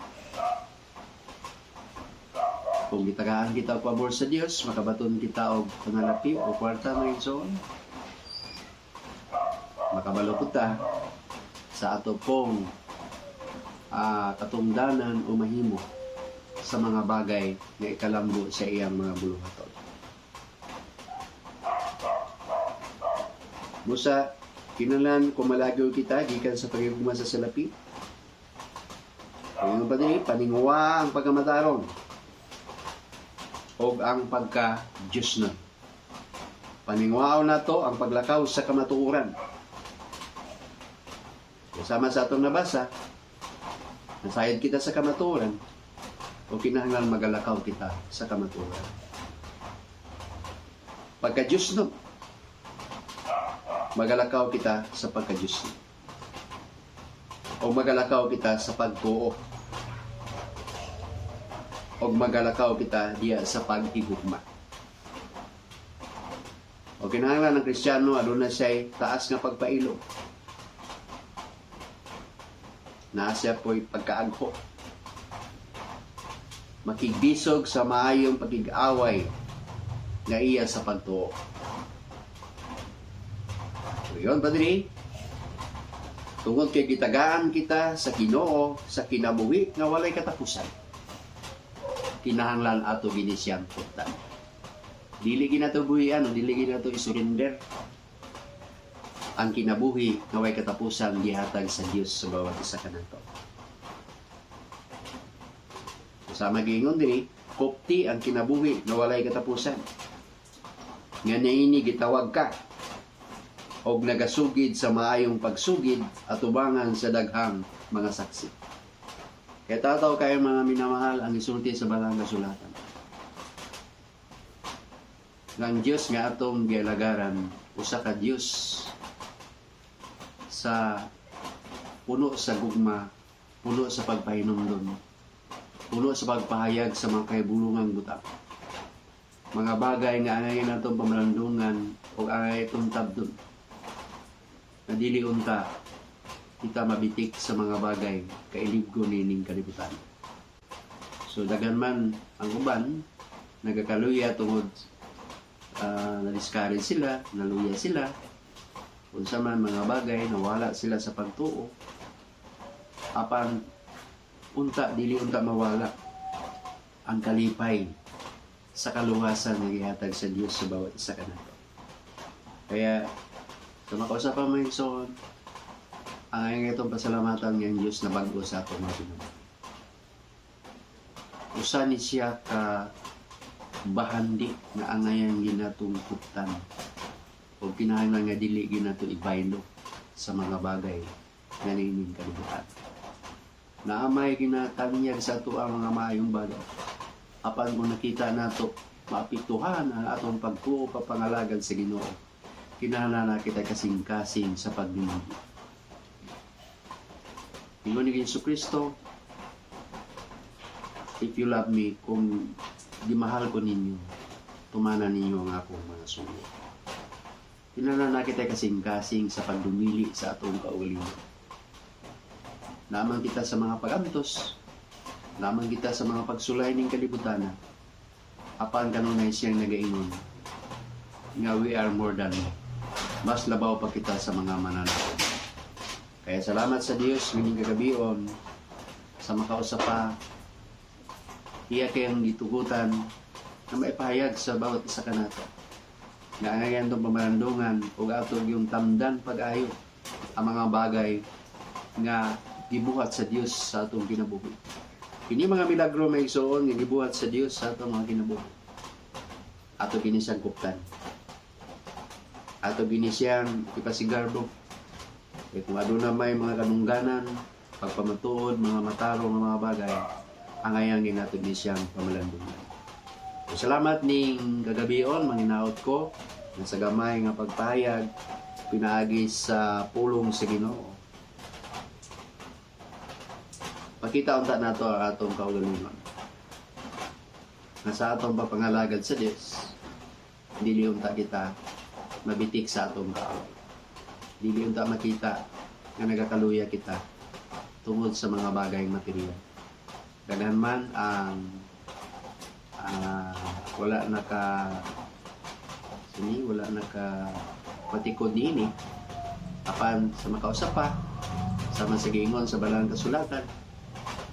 kung gitagaan kita pabor sa Dios, makabaton kita og panalapi o kwarta ng igsoon, makabalo ta sa ato pong katungdanan o mahimo sa mga bagay na ikalambo sa iyang mga buluhaton. Busa, kinahanglan kumalagaw kita gikan sa pagigugma sa salapi. Ang padre, paninguwa ang pagkamataron o ang pagka-Diyos na. Paninguwa na to ang paglakaw sa kamatuoran. Kasama sa atong nabasa, nasayad kita sa kamatuoran o kinahanglan magalakaw kita sa kamatuoran. Pagka-Diyos na, magalakaw kita sa pagka-Diyos na. O magalakaw kita sa pagtuo. O magalakaw kita diya sa paghigugma. O kinahanglan ng Kristiyano, aduna siya'y taas nga pagpailo. Naa siya po'y pagkaagho. Makigbisog sa maayong pagig-away nga iya sa pagtuo. So yun, Padre, tungod kay gitagaan kita sa Ginoo, sa kinabuhi nga walay katapusan. Kinahanglan ato ginisiyang putan. Dili ginato buhian, dili ginato isurrender ang kinabuhi nga way katapusan gihatag sa Dios sa bawat isa kanato. Kasama giingon diri, kupti ang kinabuhi nga walay katapusan. Nga niini gitawag ka og nagasugid sa maayong pagsugid at ubangan sa daghang mga saksi. Kaya tataw kayo mga minamahal ang isulti sa balang kasulatan. Ang Diyos nga atong gialagaran, usa ka Diyos sa puno sa gugma, puno sa pagpahinumdon, puno sa pagpahayag sa mga kahibulungang buta. Mga bagay nga angayin natong pamalandungan o angay itong tabdon. Na dili unta kita mabitik sa mga bagay kailibgo nining kalibutan. So dagan man ang uban nagakaluya tungod na-discourage sila, naluya sila. Unsa man mga bagay nawala sila sa pagtuo. Apan unta dili unta mawala ang kalipay sa kaluwasan nga gihatag sa Dios sa bawat isa kanato. Kaya sa makausapan mo yung son, ang itong pasalamatan ng Diyos na bago sa atong mga Pinoy. Usa ni siya ka bahandi na angayan ginatong kuptan o kinahanglan nga dili ginato ibaylo sa mga bagay nga nining kalibutan. Naamay ginatanyag sa ato ang mga maayong bagay. Apan kung nakita nato maapektuhan ang atong pagtuo papangalagad sa Ginoo, kinahanglan na kita kasing-kasing sa pagdiligi. Ingon ni Jesucristo, if you love me, kung di mahal ko ninyo, tumana ninyo ang akong mga sugo. Kinahanglan na kita kasing-kasing sa pagdumili sa atong kaugalingon. Lamang kita sa mga pagantos, lamang kita sa mga pagsulay ng kalibutan, apan kanunay siyang nagaingon, nga we are more than mas labaw pa kita sa mga mananakop. Kaya salamat sa Dios mining kagabion sa makausapa iya kayang gitugutan na maipahayag sa bawat isa kanato. Nga ngayon itong pamalandungan o atog yung tamdan pag-ayo ang mga bagay nga gibuhat sa Dios sa atong kinabuhi. Kini mga milagro may igsoon nga gibuhat sa Dios sa atong mga kinabuhi. Ato ginisang kuptan. Ato ginisiyang ipasigarbo. E kung aduna may mga kanungganan, pagpamatuod, mga matarong mga bagay, ang ayang ginato ginisiyang pamalandungan. So, salamat ning kagabion, manginaot ko, na sa gamay nga pagpahayag, pinaagi sa pulong sa Ginoo. Pakita unta nato ang atong kaugalingon. Na sa atong papangalagad sa Dios, dili unta kita mabitik sa atong kao. Dili unta makita nga nagakaluya kita tungod sa mga bagay material. Ganahan man ang wala naka patikod niini apan sa makausap pa sa masagingon sa balang kasulatan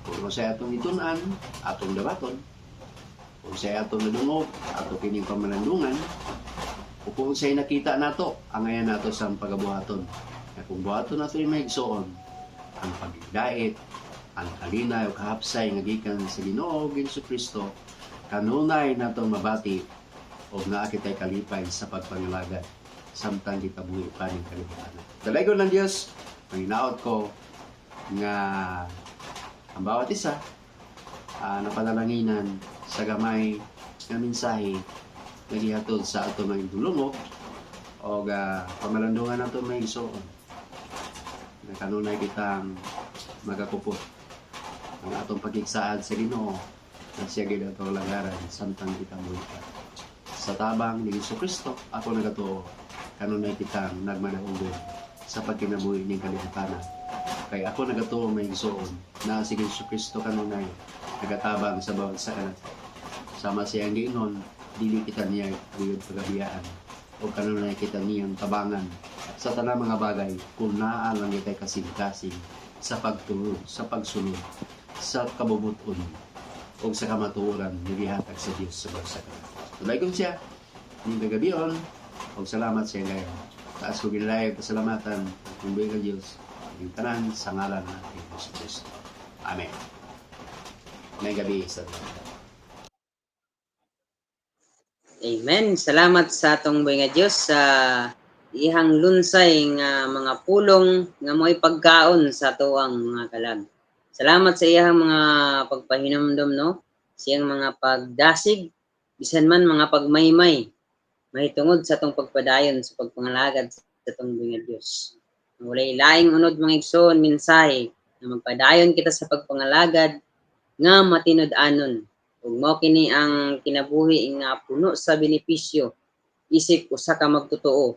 kung sa atong itunan, atong dabaton, kung sa atong nadungog, ato kining pamalandungan, O kung sa'y nakita nato, angayan nato sa pagabuhaton. Na kung buhaton nato yung maigsoon, ang pagdait, ang kalina o kahapsay nga gikan sa Ginoo Jesucristo, kanunay nato mabati o nga kita'y kalipay sa pagpangalagad samtang gitabuhi pa ng kalibutan. Dalaygon ng Diyos, panginaot ko nga ang bawat isa napanalanginan sa gamay nga mensahe nga gihatod sa ato mga dulungog o pamalandungan nato may igsoon na kanunay kitang magakupot ang atong pagigsaad sa Ginoo na siya gid atong lagaran samtang kita buhi sa tabang ni Jesucristo. Ako nagatuo kanunay kitang nagmanahugod sa pagkinabuhi ning kalibutan. Kay ako nagatuo may igsoon na si Jesucristo kanunay nagatabang sa bawat sa kanat. Sama siyang giingon, dili kita niya guyod pagabiyaan o kanunay kita niyang tabangan sa tanang mga bagay kung naa lang itay kasing-kasing sa pagtulog, sa pagsunod, sa kabubuton o sa kamatuoran na gihatag sa Diyos sa bawat sa kanat. Tulay kong siya, ng gagabiyon, o salamat siya ngayon. Taas ko ginalay pasalamatan at kumbuhin ka Diyos, ang tanan sa ngalan natin Jesus Cristo. Amen. May gabi sa Diyos. Amen. Salamat sa atong buhay nga Diyos sa ihang lunsay nga mga pulong nga mo'y pagkaon sa tuwang mga kalag. Salamat sa iyang mga pagpahinumdom, no? Siyang mga pagdasig, bisan man mga pagmaymay, mahitungod sa atong pagpadayon sa pagpangalagad sa atong buhay nga Diyos. Walay laing unod mga igsoon mensahe na magpadayon kita sa pagpangalagad nga matinud-anon. Ug mao kini ang kinabuhi nga puno sa benepisyo isip usa ka magtotoo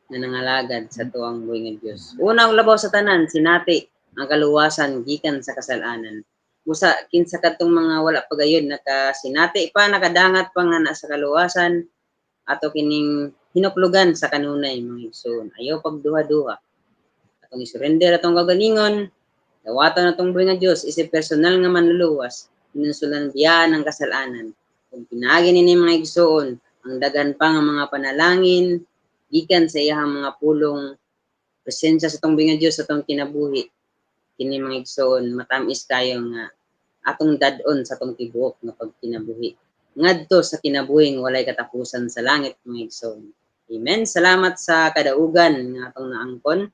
na nangalagad sa tuwang buhay nga Dios. Unang labaw sa tanan sinati ang kaluwasan gikan sa kasalanan. Busa kinsa kadtong mga wala pagayon nakasinati pa nakadangat pa nga na sa kaluwasan ato kining hinuklugan sa kanunay mga igsoon. Ayaw pagduha-duha. Atong isurrender atong kagalingon, dawaton atong buhay nga Dios isip personal nga manluluwas. Pinusulan biyan ang kasalanan. Kung pinaagi ni mga igsoon, ang dagan pa nga mga panalangin, gikan sa iyang mga pulong, presensya sa itong binga Diyos sa itong kinabuhi. Kini mga igsoon, matamis kayo nga atong dadon sa itong tibuok nga pagkinabuhi. Ngadto sa kinabuhing walay katapusan sa langit mga igsoon. Amen. Salamat sa kadaugan nga atong naangkon.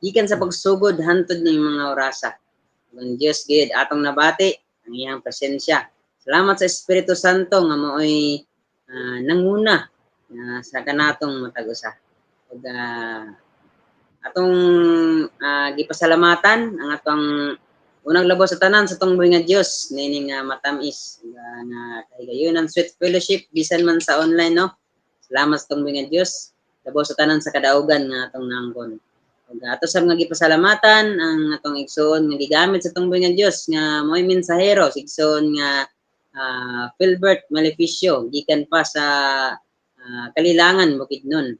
Gikan sa pagsugod hantod ng mga orasa. Ang Diyos gid atong nabati ang iyang presensya. Salamat sa Espiritu Santo nga mo'y nanguna sa kanatong matag-usa. Ug atong gipasalamatan ang atong unang labo sa tanan sa tong buhay nga Dios nining matamis nga kahigayonan sweet fellowship bisan man sa online, no. Salamat sa tong buhay nga Dios. Labo sa tanan sa kadaugan nga atong nangkon. Ug ato sa mga gipasalamatan ang atong igsoon nga gigamit sa tong buhay nga Dios nga mo'y mensahero sigsoon nga Philbert Maleficio gikan pa sa Kalilangan Bukidnon.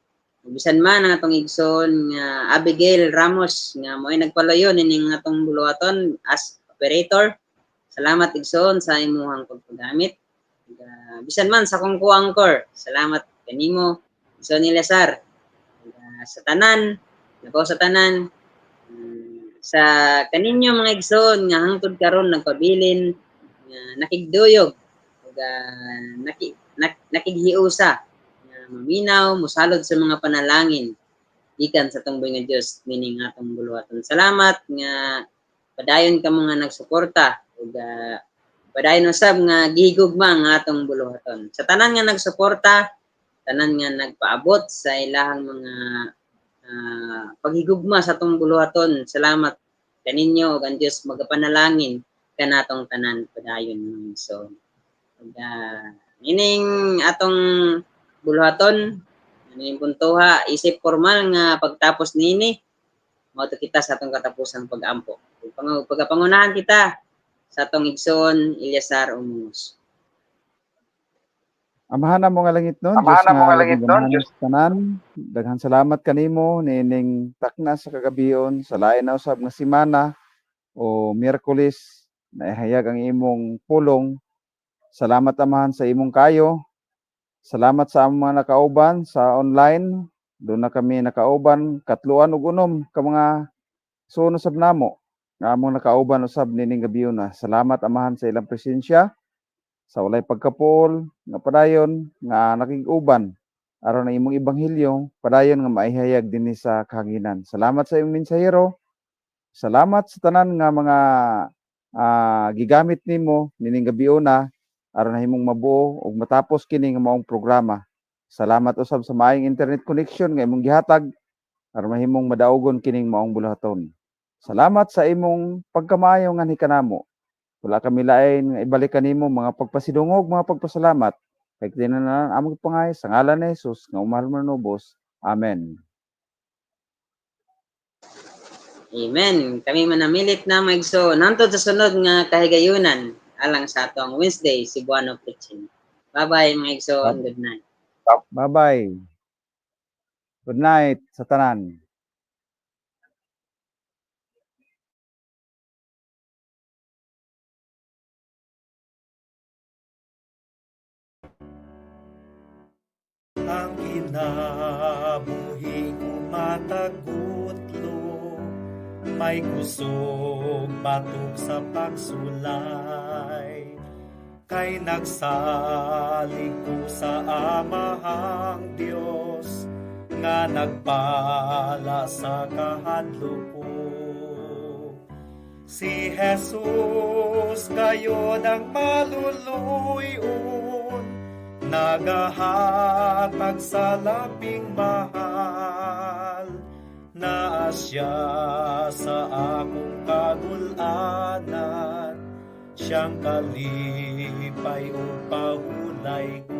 Bisan man ang atong igsoon nga Abigail Ramos nga mo'y nagpalayon ining atong buluhaton as operator. Salamat igsoon sa imong pagpagamit. Bisan man sa kong co-anchor, salamat kanimo igsoon ni Lazar. Sa tanan Nako sa tanan sa kaninyo mga igsoon nga hangtod karon nagpabilin nga nakigduyog ug nakighiusa nga maminaw mosalod sa mga panalangin gikan sa tong buhay nga Dios meaning atong buluhaton. Salamat nga padayon ka mga nagsuporta ug padayon usab nga gihigugma nga atong buluhaton. Sa tanan nga nagsuporta, tanan nga nagpaabot sa ilahang mga paghigugma sa atong buluhaton. Salamat kaninyo ug ang Dios magapanalangin kanatong tanan padayon mga igsoon. Ug ining atong buluhaton ining puntoha isip formal nga pagtapos nini mao kita sa atong katapusang pag-ampo. Pagapangunahan kita sa atong igsoon Eliazar Umungos. Amahan mo nga langit nun, Diyos tanan. Daghang salamat kanimo nining takna sa kagabion sa lain na usab nga semana o Miyerkules na ihayag ang imong pulong. Salamat amahan sa imong kayo Salamat sa among mga nakauban sa online. Doon na kami nakauban, katluan ug unom ka mga suno sab namo nga among nakauban usab nining gabi na. Salamat amahan sa ilang presensya sa walay pagkapol nga padayon nga nakig-uban aron na imong ebanghelyo padayon nga maihayag dinhi sa kahanginan. Salamat sa imong mensahero. Salamat sa tanan nga mga gigamit nimo nining gabi na aron na himong mabuo ug matapos kini nga maong programa. Salamat usab sa maayong internet connection nga imong gihatag aron mahimong madaugon kining maong bulahaton. Salamat sa imong pagkamaayo nga hikanamo. Wala kami lain nga ibalik kanimo mga pagpasidungog, mga pagpasalamat. Kay tinanan among pangay sa ngalan ni Jesus nga umahal manubos. Amen. Amen. Kami manamilit na maigso nantod sa sunod nga kahigayunan alang sa atong Wednesday Cebuano preaching. Bye-bye mga igso and good night. Bye-bye. Good night sa tanan. Ang kinabuhi kumatagutlo, may kusog batok sa pagsulay. Kay nagsalig ko sa Amahang Dios, nga nagpala sa kahadlo ko. Si Jesus kayo ng maluluyon, nagahatag sa labing mahal, na siya sa akong kagulanan, siyang kalipay o pahulay ko.